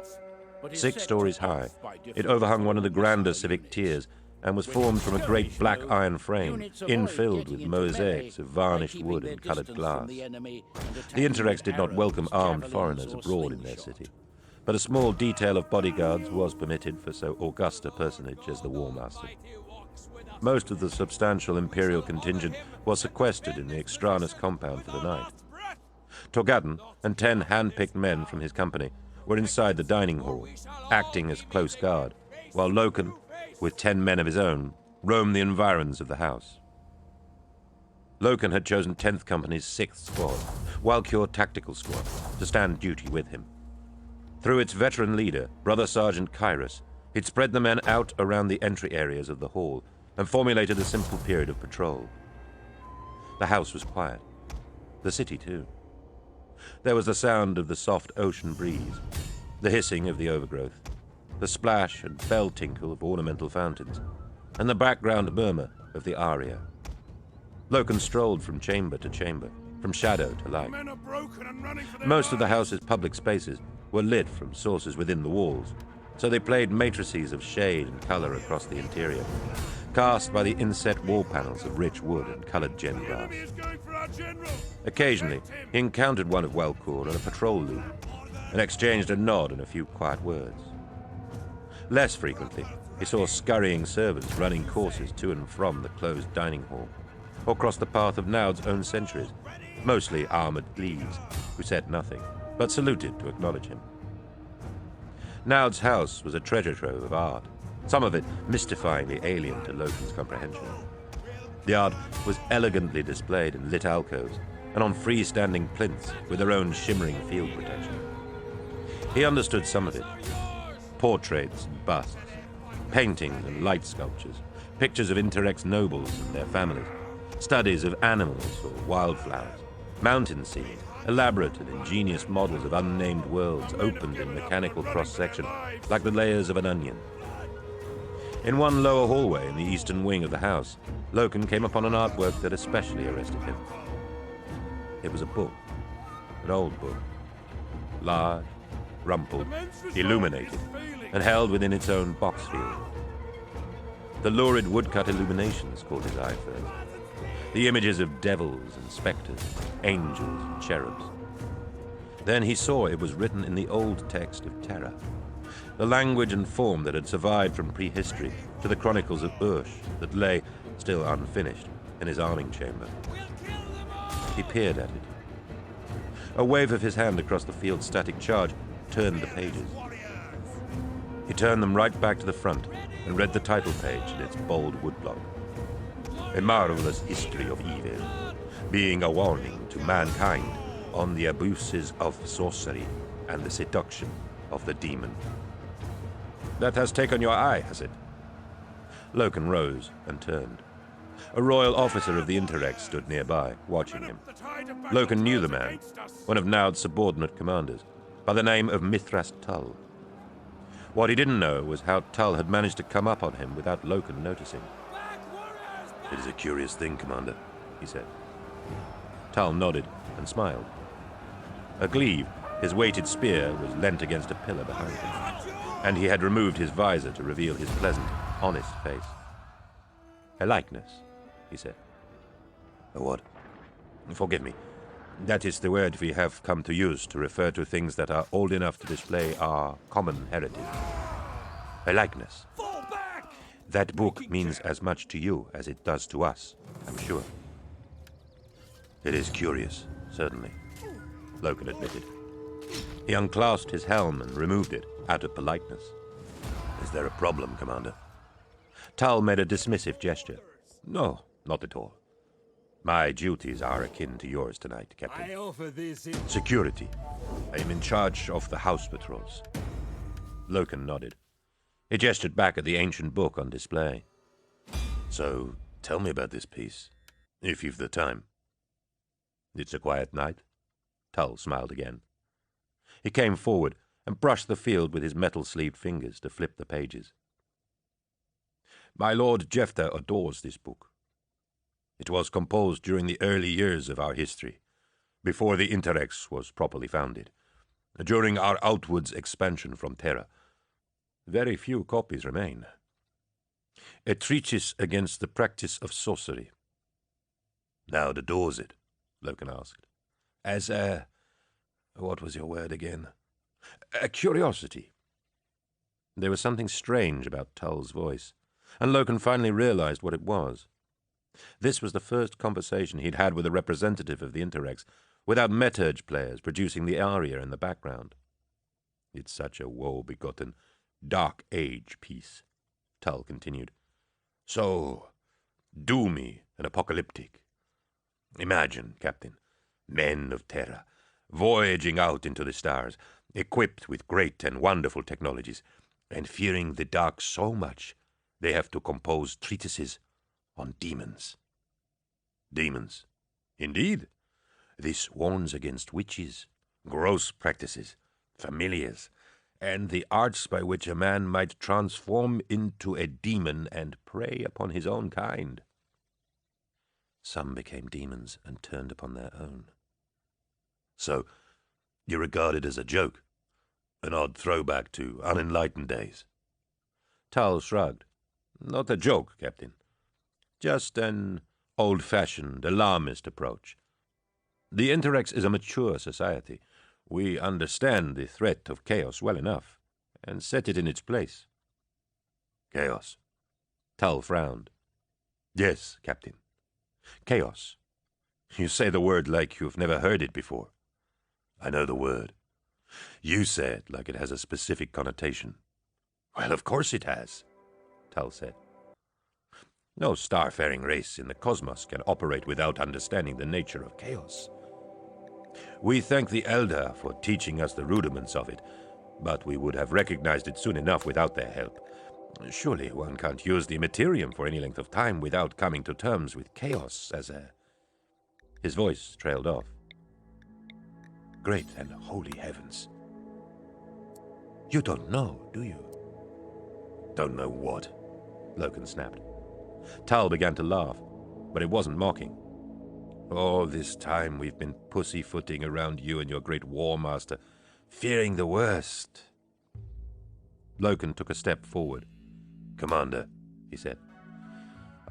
S2: 6 stories high, it overhung one of the grander civic tiers and was formed from a great black iron frame, infilled with mosaics of varnished wood and colored glass. The Interrex did not welcome armed foreigners abroad in their city, but a small detail of bodyguards was permitted for so august a personage as the War Master. Most of the substantial Imperial contingent was sequestered in the Extranus compound for the night. Torgaten and 10 hand-picked men from his company were inside the dining hall, acting as close guard, while Loken, with 10 men of his own, roamed the environs of the house. Loken had chosen 10th Company's 6th Squad, Walcure Tactical Squad, to stand duty with him. Through its veteran leader, Brother Sergeant Kairos, he'd spread the men out around the entry areas of the hall and formulated a simple period of patrol. The house was quiet. The city, too. There was the sound of the soft ocean breeze, the hissing of the overgrowth, the splash and bell tinkle of ornamental fountains, and the background murmur
S1: of the aria. Loken strolled from chamber to chamber, from shadow to light.
S4: Men are broken and running for their
S1: Most of the
S4: lives.
S1: house's public spaces were lit from sources within the walls, so they played matrices of shade and color across the interior, cast by the inset wall panels of rich wood and colored gem
S4: The
S1: glass.
S4: enemy is going for our general.
S1: Occasionally, he encountered one of Welcourt on a patrol loop and exchanged a nod and a few quiet words. Less frequently, he saw scurrying servants running courses to and from the closed dining hall, or crossed the path of Naud's own sentries, mostly armored thieves, who said nothing, but saluted to acknowledge him. Naud's house was a treasure trove of art, some of it mystifyingly alien to Loken's comprehension. The art was elegantly displayed in lit alcoves and on freestanding plinths with their own shimmering field protection. He understood some of it. Portraits and busts, paintings and light sculptures, pictures of Interrex nobles and their families, studies of animals or wildflowers, mountain scenes, elaborate and ingenious models of unnamed worlds opened in mechanical cross-section like the layers of an onion. In one lower hallway in the eastern wing of the house, Loken came upon an artwork that especially arrested him. It was a book, an old book, large, rumpled, illuminated, and held within its own box field. The lurid woodcut illuminations caught his eye first. The images of devils and spectres, angels and cherubs. Then he saw it was written in the old text of Terra, the language and form that had survived from prehistory to the chronicles of Ursh that lay, still unfinished, in his arming chamber. He peered at it. A wave of his hand across the field's static charge turned the pages. He turned them right back to the front and read the title page in its bold woodblock. A marvelous history of evil, being a warning to mankind on the abuses of sorcery and the seduction of the demon. That has taken your eye, has it? Loken rose and turned. A royal officer of the Interrex stood nearby, watching him. Loken knew the man, one of Naud's subordinate commanders, by the name of Mithras Tull. What he didn't know was how Tull had managed to come up on him without Loken noticing.
S3: It is a curious thing, Commander,
S1: he said. Tull nodded and smiled. A glaive, his weighted spear, was leant against a pillar behind him, and he had removed his visor to reveal his pleasant, honest face. A likeness, he said.
S3: A what?
S1: Forgive me. That is the word we have come to use to refer to things that are old enough to display our common heritage. A likeness.
S4: Fall back!
S1: That book means as much to you as it does to us, I'm sure.
S3: It is curious.
S1: Certainly, Loken admitted. He unclasped his helm and removed it, out of politeness.
S3: Is there a problem, Commander?
S1: Tull made a dismissive gesture. No, not at all. My duties are akin to yours tonight, Captain.
S4: I offer this in...
S1: Security. I am in charge of the house patrols. Loken nodded. He gestured back at the ancient book on display.
S3: So, tell me about this piece, if you've the time.
S1: It's a quiet night. Tull smiled again. He came forward and brushed the field with his metal-sleeved fingers to flip the pages. My Lord Jefta adores this book. It was composed during the early years of our history, before the Interrex was properly founded, during our outwards expansion from Terra. Very few copies remain. A treatise against the practice of sorcery.
S3: Naud adores it,
S1: Loken asked. As a... what was your word again? A curiosity. There was something strange about Tull's voice, and Loken finally realized what it was. This was the first conversation he'd had with a representative of the Interrex, without meterge players producing the aria in the background. It's such a woe-begotten, dark age piece, Tull continued. So, doomy and apocalyptic. Imagine, Captain, men of Terra, voyaging out into the stars, equipped with great and wonderful technologies, and fearing the dark so much they have to compose treatises on demons.
S3: demons.
S1: Indeed. This warns against witches, gross practices, familiars, and the arts by which a man might transform into a demon and prey upon his own kind.
S2: Some became demons and turned upon their own.
S3: So, you regard it as a joke? An odd throwback to unenlightened days?
S1: Tal shrugged. Not a joke, Captain. Just an old-fashioned, alarmist approach. The Interrex is a mature society. We understand the threat of chaos well enough, and set it in its place.
S3: Chaos?
S1: Tal frowned. Yes, Captain. Chaos. You say the word like you've never heard it before.
S3: I know the word.
S1: You say it like it has a specific connotation. Well, of course it has, Tal said. No starfaring race in the cosmos can operate without understanding the nature of chaos. We thank the Eldar for teaching us the rudiments of it, but we would have recognized it soon enough without their help. Surely one can't use the materium for any length of time without coming to terms with chaos as a... His voice trailed off. Great and holy heavens. You don't know, do you?
S3: Don't know what?
S1: Loken snapped. Tal began to laugh, but it wasn't mocking. All this time we've been pussyfooting around you and your great war master, fearing the worst. Loken took a step forward.
S3: Commander, he said,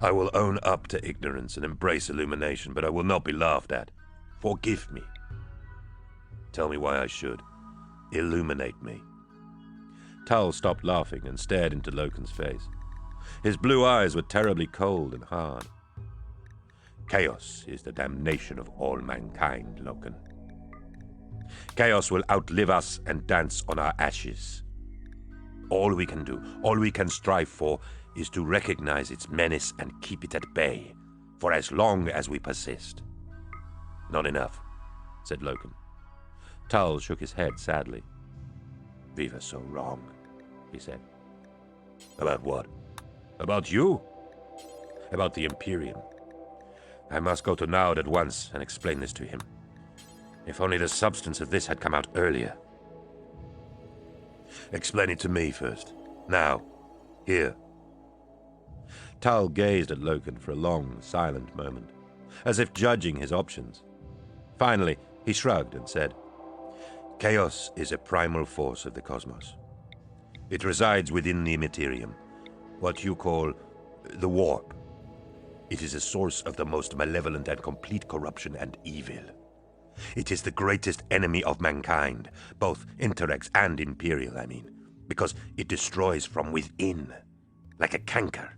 S3: I will own up to ignorance and embrace illumination, but I will not be laughed at. Forgive me. Tell me why I should. Illuminate me.
S1: Tal stopped laughing and stared into Loken's face. His blue eyes were terribly cold and hard. Chaos is the damnation of all mankind, Loken. Chaos will outlive us and dance on our ashes. All we can do, all we can strive for, is to recognize its menace and keep it at bay, for as long as we persist.
S3: Not enough,
S1: said Loken. Tal shook his head sadly. We were so wrong, he said.
S3: About what?
S1: About you. About the Imperium. I must go to Naud at once and explain this to him. If only the substance of this had come out earlier.
S3: Explain it to me first. Now. Here.
S1: Tal gazed at Loken for a long, silent moment, as if judging his options. Finally, he shrugged and said, Chaos is a primal force of the cosmos. It resides within the materium, what you call the warp. It is a source of the most malevolent and complete corruption and evil. It is the greatest enemy of mankind, both Interrex and Imperial, I mean, because it destroys from within, like a canker.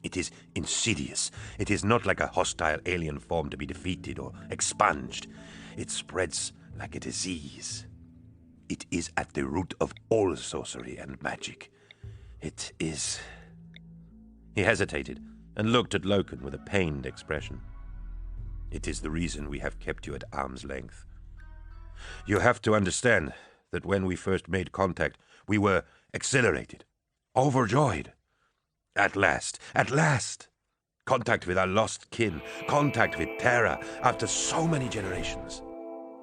S1: It is insidious. It is not like a hostile alien form to be defeated or expunged. It spreads like a disease. It is at the root of all sorcery and magic. It is... He hesitated and looked at Loken with a pained expression. It is the reason we have kept you at arm's length. You have to understand that when we first made contact, we were exhilarated, overjoyed. At last! Contact with our lost kin, contact with Terra after so many generations.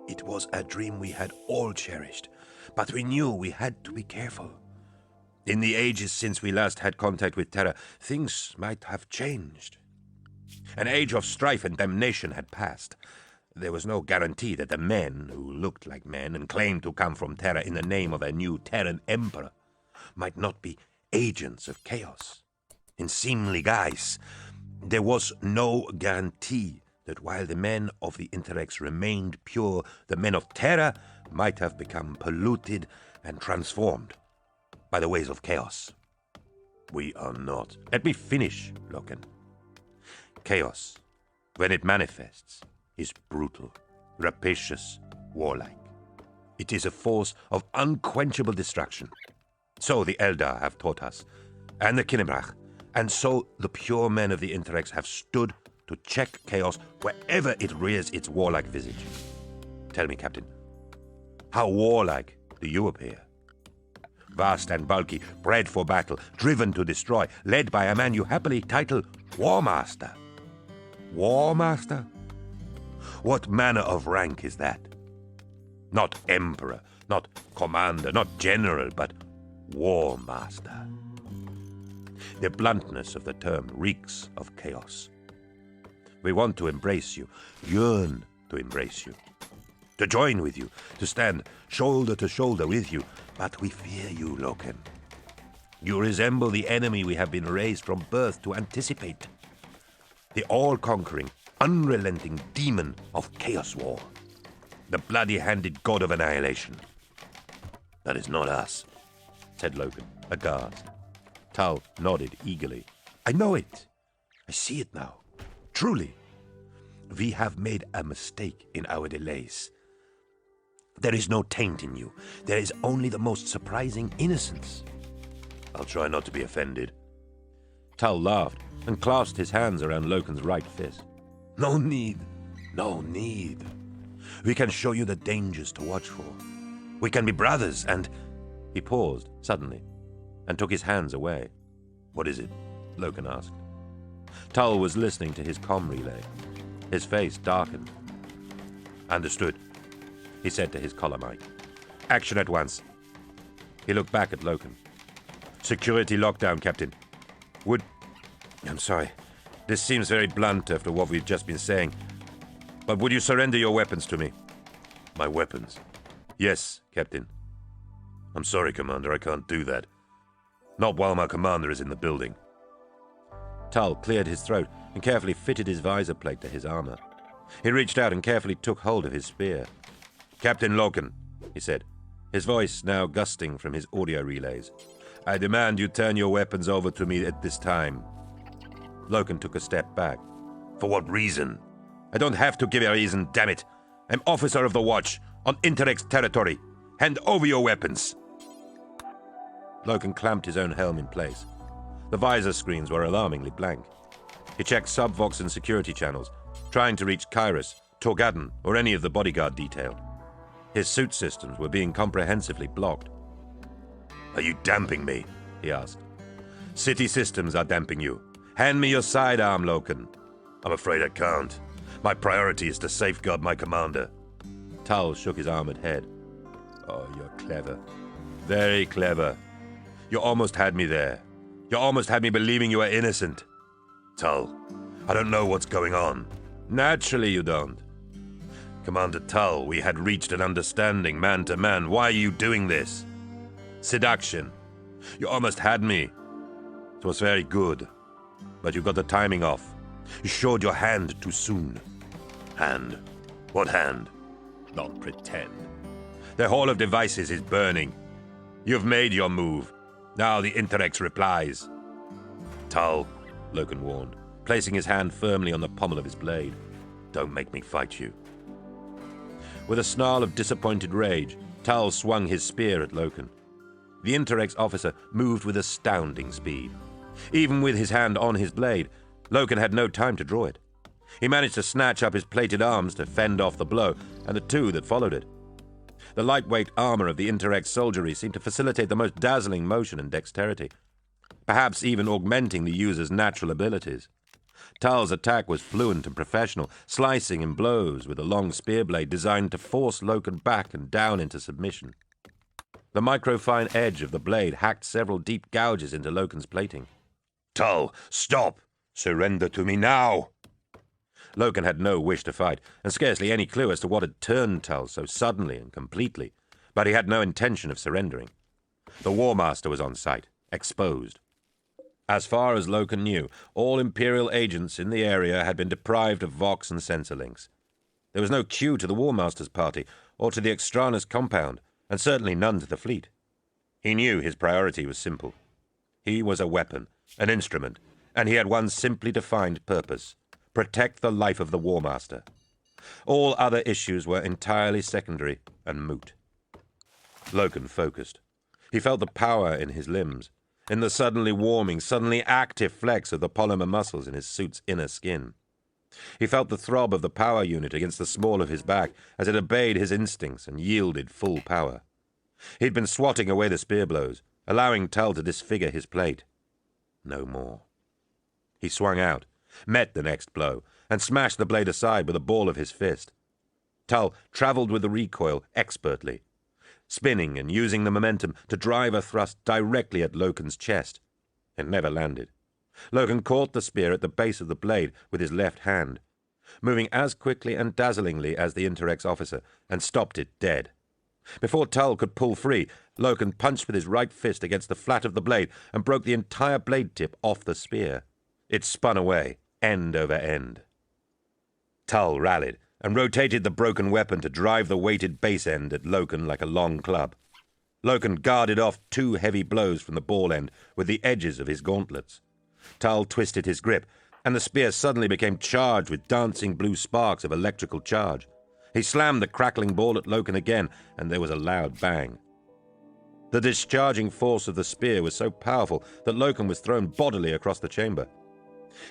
S1: It was a dream we had all cherished, but we knew we had to be careful. In the ages since we last had contact with Terra, things might have changed. An age of strife and damnation had passed. There was no guarantee that the men who looked like men and claimed to come from Terra in the name of a new Terran emperor might not be agents of chaos. In seemly guise, there was no guarantee that while the men of the Interrex remained pure, the men of Terra might have become polluted and transformed by the ways of chaos.
S3: We are not.
S1: Let me finish, Loken. Chaos, when it manifests, is brutal, rapacious, warlike. It is a force of unquenchable destruction. So the Eldar have taught us, and the Kinnebrach, and so the pure men of the Interrex have stood to check chaos wherever it rears its warlike visage. Tell me, Captain, how warlike do you appear? Vast and bulky, bred for battle, driven to destroy, led by a man you happily title War Master. War Master? What manner of rank is that? Not Emperor, not Commander, not General, but War Master. The bluntness of the term reeks of chaos. We want to embrace you, yearn to embrace you, to join with you, to stand shoulder to shoulder with you, but we fear you, Loken. You resemble the enemy we have been raised from birth to anticipate. The all-conquering, unrelenting demon of Chaos War. The bloody-handed god of annihilation.
S3: That is not us,
S1: said Loken, aghast. Tal nodded eagerly. I know it. I see it now. Truly. We have made a mistake in our delays. There is no taint in you. There is only the most surprising innocence.
S3: I'll try not to be offended.
S1: Tal laughed and clasped his hands around Loken's right fist. No need. No need. We can show you the dangers to watch for. We can be brothers and... He paused suddenly and took his hands away.
S3: What is it?
S1: Loken asked. Tal was listening to his comm relay. His face darkened. Understood, he said to his collar mic. Action at once. He looked back at Loken. Security lockdown, Captain. I'm sorry. This seems very blunt after what we've just been saying. But would you surrender your weapons to me?
S3: My weapons?
S1: Yes, Captain.
S3: I'm sorry, Commander, I can't do that. Not while my commander is in the building.
S1: Tal cleared his throat and carefully fitted his visor plate to his armor. He reached out and carefully took hold of his spear. Captain Loken, he said, his voice now gusting from his audio relays. I demand you turn your weapons over to me at this time. Loken took a step back.
S3: For what reason?
S1: I don't have to give a reason, damn it. I'm officer of the watch, on Interrex territory. Hand over your weapons. Loken clamped his own helm in place. The visor screens were alarmingly blank. He checked sub-Vox and security channels, trying to reach Kairos, Torgadon, or any of the bodyguard detail. His suit systems were being comprehensively blocked.
S3: Are you damping me?
S1: He asked. City systems are damping you. Hand me your sidearm, Loken.
S3: I'm afraid I can't. My priority is to safeguard my commander.
S1: Tal shook his armored head. Oh, you're clever. Very clever. You almost had me there. You almost had me believing you were innocent.
S3: Tal, I don't know what's going on.
S1: Naturally you don't.
S3: Commander Tal, we had reached an understanding man to man. Why are you doing this?
S1: Seduction. You almost had me. It was very good. But you got the timing off. You showed your hand too soon.
S3: Hand? What hand?
S1: Don't pretend. The hall of devices is burning. You've made your move. Now the Interrex replies.
S3: Tal,
S1: Loken warned, placing his hand firmly on the pommel of his blade.
S3: Don't make me fight you.
S1: With a snarl of disappointed rage, Tal swung his spear at Loken. The Interrex officer moved with astounding speed. Even with his hand on his blade, Loken had no time to draw it. He managed to snatch up his plated arms to fend off the blow, and the two that followed it. The lightweight armor of the Interrex soldiery seemed to facilitate the most dazzling motion and dexterity, perhaps even augmenting the user's natural abilities. Tal's attack was fluent and professional, slicing in blows with a long spear blade designed to force Loken back and down into submission. The microfine edge of the blade hacked several deep gouges into Loken's plating.
S3: Tal, stop! Surrender to me now!
S1: Loken had no wish to fight, and scarcely any clue as to what had turned Tal so suddenly and completely, but he had no intention of surrendering. The War Master was on site, exposed. As far as Loken knew, all Imperial agents in the area had been deprived of Vox and sensor links. There was no queue to the War Master's party, or to the Extranus compound, and certainly none to the fleet. He knew his priority was simple. He was a weapon, an instrument, and he had one simply defined purpose: protect the life of the War Master. All other issues were entirely secondary and moot. Loken focused. He felt the power in his limbs, in the suddenly warming, suddenly active flex of the polymer muscles in his suit's inner skin. He felt the throb of the power unit against the small of his back as it obeyed his instincts and yielded full power. He'd been swatting away the spear blows, allowing Tal to disfigure his plate. No more. He swung out, met the next blow, and smashed the blade aside with a ball of his fist. Tal travelled with the recoil expertly, spinning and using the momentum to drive a thrust directly at Loken's chest. It never landed. Loken caught the spear at the base of the blade with his left hand, moving as quickly and dazzlingly as the Interrex officer, and stopped it dead. Before Tull could pull free, Loken punched with his right fist against the flat of the blade and broke the entire blade tip off the spear. It spun away, end over end. Tull rallied and rotated the broken weapon to drive the weighted base end at Loken like a long club. Loken guarded off 2 heavy blows from the ball end with the edges of his gauntlets. Tull twisted his grip, and the spear suddenly became charged with dancing blue sparks of electrical charge. He slammed the crackling ball at Loken again, and there was a loud bang. The discharging force of the spear was so powerful that Loken was thrown bodily across the chamber.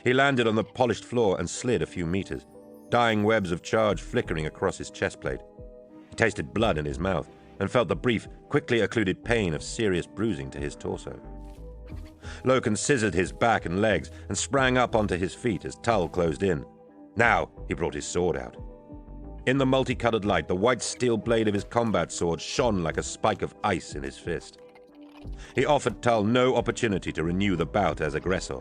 S1: He landed on the polished floor and slid a few meters, dying webs of charge flickering across his chest plate. He tasted blood in his mouth and felt the brief, quickly occluded pain of serious bruising to his torso. Loken scissored his back and legs and sprang up onto his feet as Tull closed in. Now he brought his sword out. In the multicolored light, the white steel blade of his combat sword shone like a spike of ice in his fist. He offered Tull no opportunity to renew the bout as aggressor.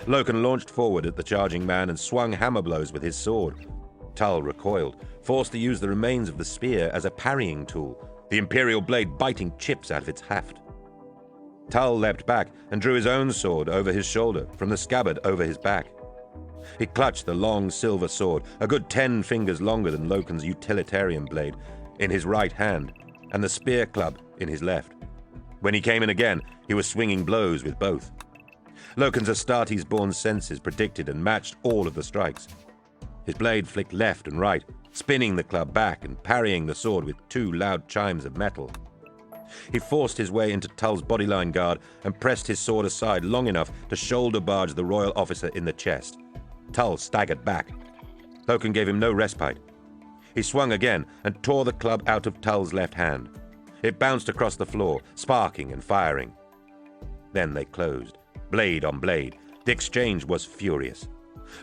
S1: Loken launched forward at the charging man and swung hammer blows with his sword. Tull recoiled, forced to use the remains of the spear as a parrying tool, the imperial blade biting chips out of its haft. Tull leapt back and drew his own sword over his shoulder, from the scabbard over his back. He clutched the long silver sword, a good 10 fingers longer than Loken's utilitarian blade, in his right hand, and the spear club in his left. When he came in again, he was swinging blows with both. Loken's Astartes-born senses predicted and matched all of the strikes. His blade flicked left and right, spinning the club back and parrying the sword with 2 loud chimes of metal. He forced his way into Tull's bodyline guard and pressed his sword aside long enough to shoulder barge the royal officer in the chest. Tull staggered back. Loken gave him no respite. He swung again and tore the club out of Tull's left hand. It bounced across the floor, sparking and firing. Then they closed, blade on blade. The exchange was furious.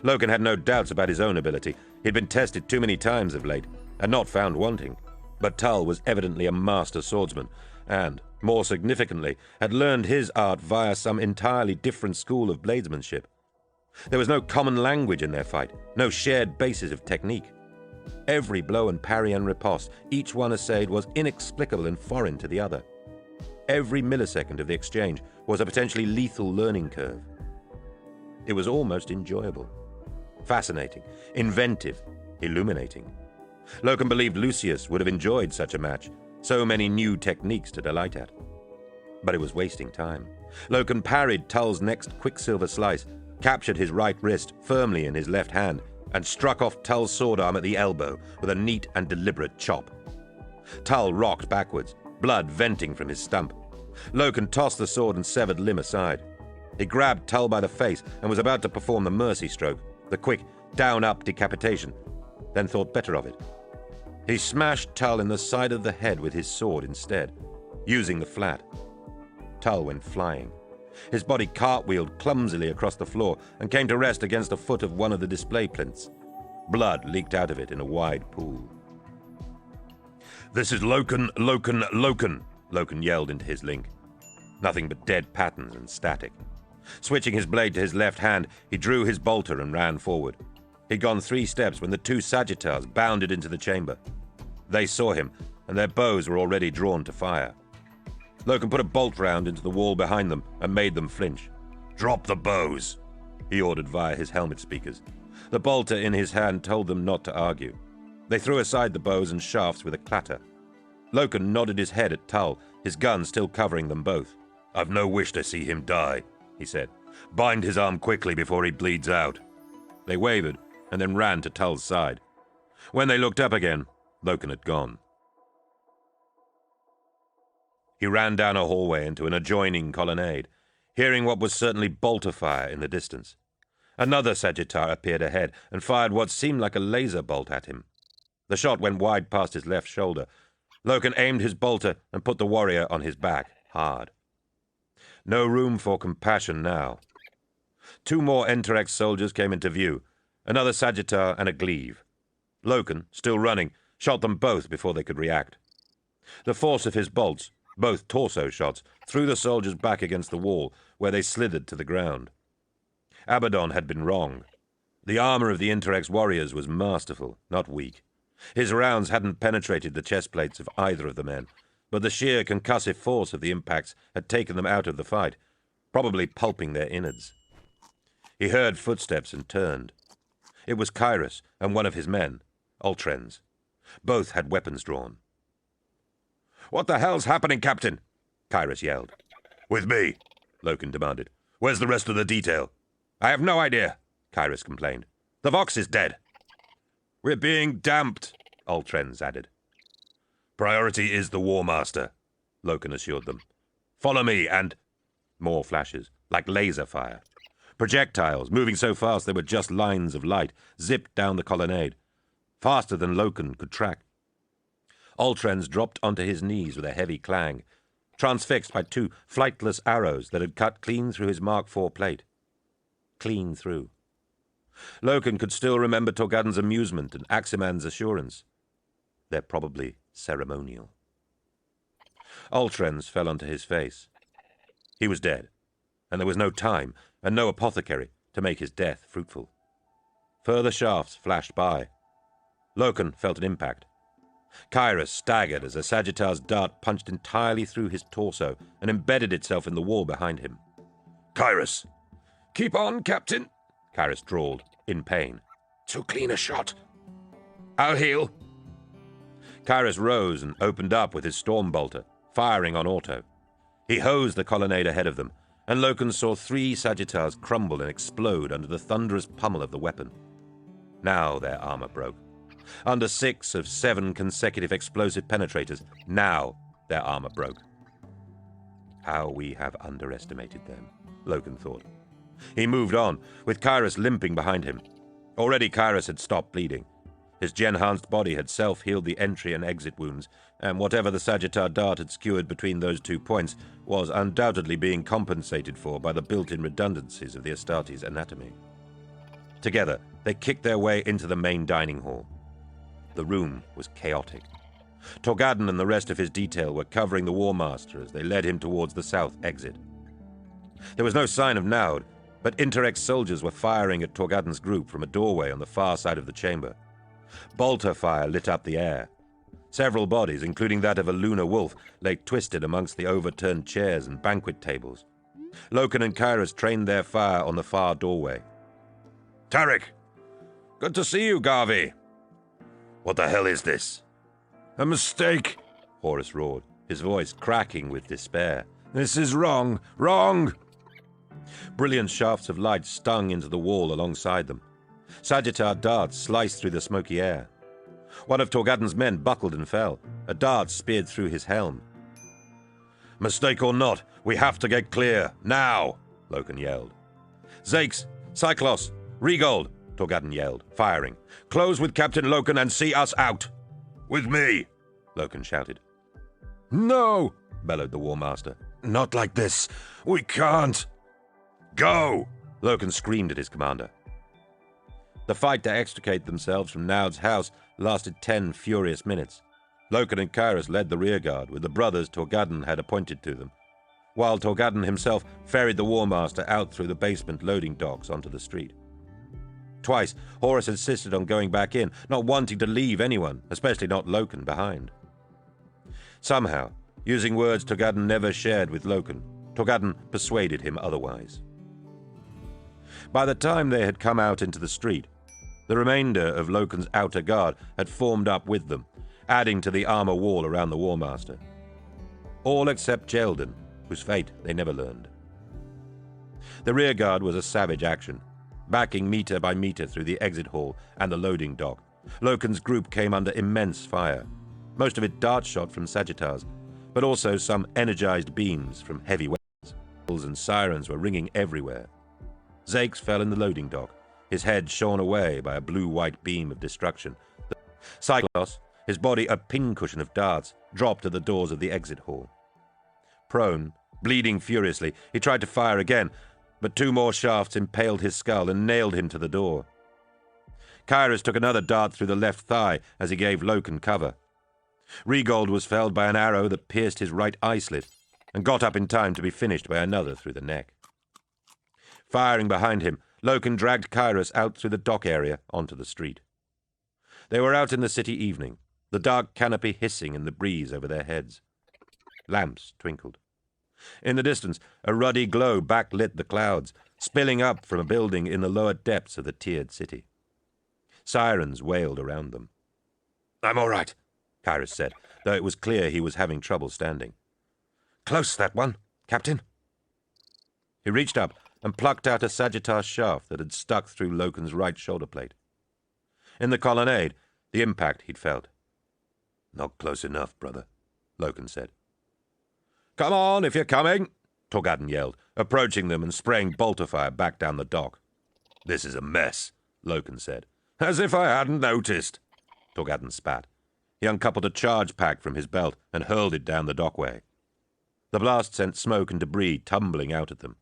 S1: Loken had no doubts about his own ability. He'd been tested too many times of late, and not found wanting. But Tull was evidently a master swordsman, and, more significantly, had learned his art via some entirely different school of bladesmanship. There was no common language in their fight, no shared basis of technique. Every blow and parry and riposte each one essayed was inexplicable and foreign to the other. Every millisecond of the exchange was a potentially lethal learning curve. It was almost enjoyable, fascinating, inventive, illuminating. Loken believed Lucius would have enjoyed such a match, so many new techniques to delight at. But it was wasting time. Loken parried Tull's next quicksilver slice, captured his right wrist firmly in his left hand, and struck off Tull's sword arm at the elbow with a neat and deliberate chop. Tull rocked backwards, blood venting from his stump. Loken tossed the sword and severed limb aside. He grabbed Tull by the face and was about to perform the mercy stroke, the quick down-up decapitation, then thought better of it. He smashed Tull in the side of the head with his sword instead, using the flat. Tull went flying. His body cartwheeled clumsily across the floor and came to rest against the foot of one of the display plinths. Blood leaked out of it in a wide pool.
S3: This is Loken, Loken, Loken,
S1: Loken yelled into his link. Nothing but dead patterns and static. Switching his blade to his left hand, he drew his bolter and ran forward. He'd gone 3 steps when the 2 Sagittars bounded into the chamber. They saw him, and their bows were already drawn to fire. Loken put a bolt round into the wall behind them and made them flinch.
S3: drop the bows,
S1: he ordered via his helmet speakers. The bolter in his hand told them not to argue. They threw aside the bows and shafts with a clatter. Loken nodded his head at Tull, his gun still covering them both.
S3: I've no wish to see him die, he said. Bind his arm quickly before he bleeds out.
S1: They wavered and then ran to Tull's side. When they looked up again, Loken had gone. He ran down a hallway into an adjoining colonnade, hearing what was certainly bolter fire in the distance. Another Sagittar appeared ahead and fired what seemed like a laser bolt at him. The shot went wide past his left shoulder. Loken aimed his bolter and put the warrior on his back, hard. No room for compassion now. 2 more Enterex soldiers came into view, another Sagittar and a Glaive. Loken, still running, shot them both before they could react. The force of his bolts, both torso shots, threw the soldiers back against the wall, where they slithered to the ground. Abaddon had been wrong. The armor of the Interrex warriors was masterful, not weak. His rounds hadn't penetrated the chest plates of either of the men, but the sheer concussive force of the impacts had taken them out of the fight, probably pulping their innards. He heard footsteps and turned. It was Kyrus and one of his men, Ultrens. Both had weapons drawn. "What the hell's happening, Captain?" Kyrus yelled.
S3: With me,
S1: Loken demanded.
S3: where's the rest of the detail?
S1: "I have no idea," Kyrus complained. "The Vox is dead." "We're being damped," Ultrens added.
S3: Priority is the War Master,
S1: Loken assured them.
S3: follow me and...
S1: More flashes, like laser fire. Projectiles, moving so fast they were just lines of light, zipped down the colonnade, faster than Loken could track. Ultrens dropped onto his knees with a heavy clang, transfixed by two flightless arrows that had cut clean through his Mark IV plate. Clean through. Loken could still remember Torgadon's amusement and Aximan's assurance. They're probably ceremonial. Ultrens fell onto his face. He was dead, and there was no time and no apothecary to make his death fruitful. Further shafts flashed by. Loken felt an impact. Kyrus staggered as a Sagittar's dart punched entirely through his torso and embedded itself in the wall behind him.
S3: Kyrus!
S1: "Keep on, Captain," Kyrus drawled, in pain.
S3: "Too clean a shot."
S1: "I'll heal." Kyrus rose and opened up with his storm bolter, firing on auto. He hosed the colonnade ahead of them, and Loken saw 3 Sagittars crumble and explode under the thunderous pummel of the weapon. Now their armor broke. Under 6 of 7 consecutive explosive penetrators, now their armor broke. How we have underestimated them, Loken thought. He moved on, with Kyrus limping behind him. Already Kyrus had stopped bleeding. His gen-enhanced body had self-healed the entry and exit wounds, and whatever the Sagittar dart had skewered between those 2 points was undoubtedly being compensated for by the built-in redundancies of the Astartes' anatomy. Together, they kicked their way into the main dining hall. The room was chaotic. Torgadon and the rest of his detail were covering the War Master as they led him towards the south exit. There was no sign of Naud, but Interrex soldiers were firing at Torgadon's group from a doorway on the far side of the chamber. Bolter fire lit up the air. Several bodies, including that of a lunar wolf, lay twisted amongst the overturned chairs and banquet tables. Loken and Kyrus trained their fire on the far doorway.
S3: Tarek!
S1: "Good to see you, Garvey."
S3: What the hell is this?
S4: A mistake.
S1: Horus roared, his voice cracking with despair.
S4: This is wrong. Wrong.
S1: Brilliant shafts of light stung into the wall alongside them. Sagittar darts sliced through the smoky air. One of Torgadon's men buckled and fell. A dart speared through his helm.
S3: Mistake or not, we have to get clear, now!
S1: Loken yelled. "Zakes, Cyclos, Regold," Torgadon yelled, firing. "Close with Captain Loken and see us out."
S3: With me!
S1: Loken shouted.
S4: No!
S1: Bellowed the War Master.
S4: Not like this. We can't.
S3: Go!
S1: Loken screamed at his commander. The fight to extricate themselves from Naud's house lasted 10 furious minutes. Loken and Kyrus led the rearguard with the brothers Torgadon had appointed to them, while Torgadon himself ferried the War Master out through the basement loading docks onto the street. Twice, Horus insisted on going back in, not wanting to leave anyone, especially not Loken, behind. Somehow, using words Torgadon never shared with Loken, Torgadon persuaded him otherwise. By the time they had come out into the street, the remainder of Loken's outer guard had formed up with them, adding to the armor wall around the War Master. All except Jeldon, whose fate they never learned. The rearguard was a savage action, backing meter by meter through the exit hall and the loading dock. Loken's group came under immense fire, most of it dart shot from Sagittars, but also some energized beams from heavy weapons. Bells and sirens were ringing everywhere. Zakes fell in the loading dock, his head shorn away by a blue-white beam of destruction. Cyclos, his body a pincushion of darts, dropped at the doors of the exit hall. Prone, bleeding furiously, he tried to fire again, but 2 more shafts impaled his skull and nailed him to the door. Kyrus took another dart through the left thigh as he gave Loken cover. Regold was felled by an arrow that pierced his right eye slit and got up in time to be finished by another through the neck. Firing behind him, Loken dragged Kairos out through the dock area onto the street. They were out in the city evening, the dark canopy hissing in the breeze over their heads. Lamps twinkled. In the distance, a ruddy glow backlit the clouds, spilling up from a building in the lower depths of the tiered city. Sirens wailed around them. "I'm all right," Kairos said, though it was clear he was having trouble standing. "Close, that one, Captain." He reached up and plucked out a Sagittars shaft that had stuck through Loken's right shoulder plate. In the colonnade, the impact he'd felt.
S3: "Not close enough, brother,"
S1: Loken said. "Come on, if you're coming," Torgadden yelled, approaching them and spraying bolter-fire back down the dock.
S3: "This is a mess,"
S1: Loken said.
S3: "As if I hadn't noticed."
S1: Torgadden spat. He uncoupled a charge pack from his belt and hurled it down the dockway. The blast sent smoke and debris tumbling out at them.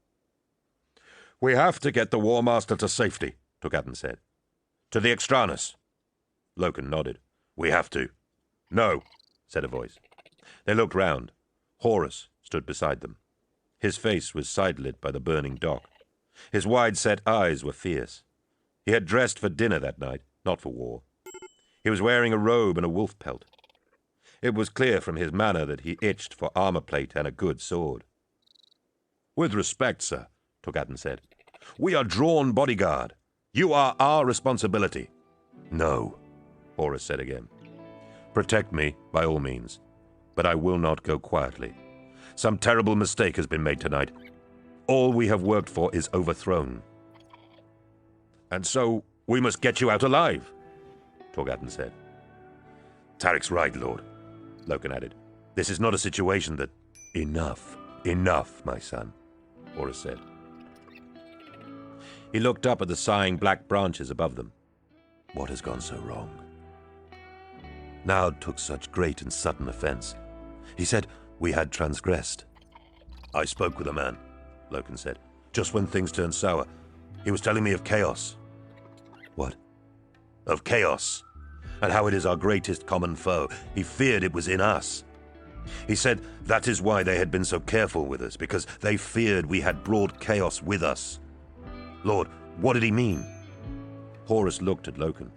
S3: "We have to get the War Master to safety,"
S1: Torgadden said. "To the Extranus." Loken nodded.
S3: "We have to."
S1: "No," said a voice. They looked round. Horus stood beside them. His face was side-lit by the burning dock. His wide-set eyes were fierce. He had dressed for dinner that night, not for war. He was wearing a robe and a wolf pelt. It was clear from his manner that he itched for armor plate and a good sword.
S3: "With respect, sir,"
S1: Torgadden said.
S3: "we are drawn bodyguard. You are our responsibility."
S1: "No," Horus said again. "Protect me, by all means, but I will not go quietly. Some terrible mistake has been made tonight. All we have worked for is overthrown."
S3: "And so we must get you out alive,"
S1: Torgadden said.
S3: "Tarek's right, Lord,"
S1: Loken added. "This is not a situation that—"
S2: "Enough, enough, my son,"
S1: Horus said. He looked up at the sighing black branches above them.
S2: "What has gone so wrong? Naud took such great and sudden offense. He said we had transgressed."
S3: "I spoke with a man,"
S1: Loken said.
S3: "just when things turned sour. He was telling me of chaos."
S2: "What?"
S3: "Of chaos, and how it is our greatest common foe. He feared it was in us. He said that is why they had been so careful with us, because they feared we had brought chaos with us. Lord, what did he mean?"
S1: Horus looked at Loken.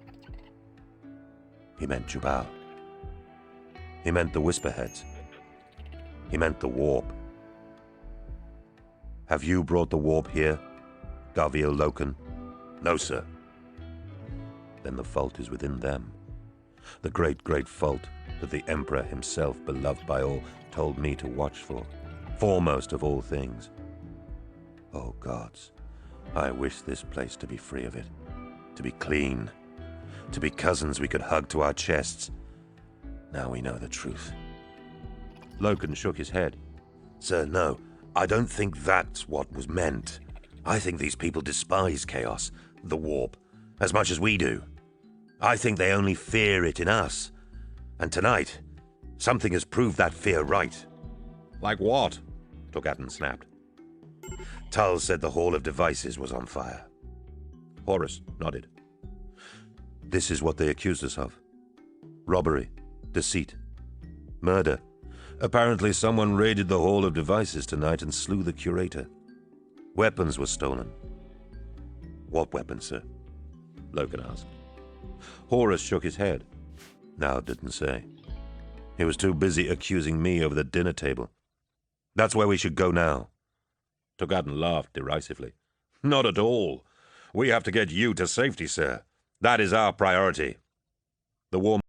S2: "He meant Jubal. He meant the Whisperheads. He meant the warp. Have you brought the warp here, Garviel Loken?"
S3: "No, sir."
S2: "Then the fault is within them. The great, great fault that the Emperor himself, beloved by all, told me to watch for, foremost of all things. Oh, gods, I wish this place to be free of it, to be clean, to be cousins we could hug to our chests. Now we know the truth."
S1: Loken shook his head.
S3: "Sir, no. I don't think that's what was meant. I think these people despise chaos, the warp, as much as we do. I think they only fear it in us. And tonight, something has proved that fear right."
S1: "Like what?" Torgadden snapped.
S3: "Tull said the Hall of Devices was on fire."
S1: Horus nodded.
S2: "This is what they accused us of. Robbery, deceit, murder. Apparently someone raided the Hall of Devices tonight and slew the curator. Weapons were stolen."
S3: "What weapons, sir?"
S1: Loken asked. Horus shook his head.
S2: Naud didn't say. He was too busy accusing me over the dinner table. That's where we should go now."
S1: Torgadden laughed derisively. "Not at all. We have to get you to safety, sir. That is our priority. The War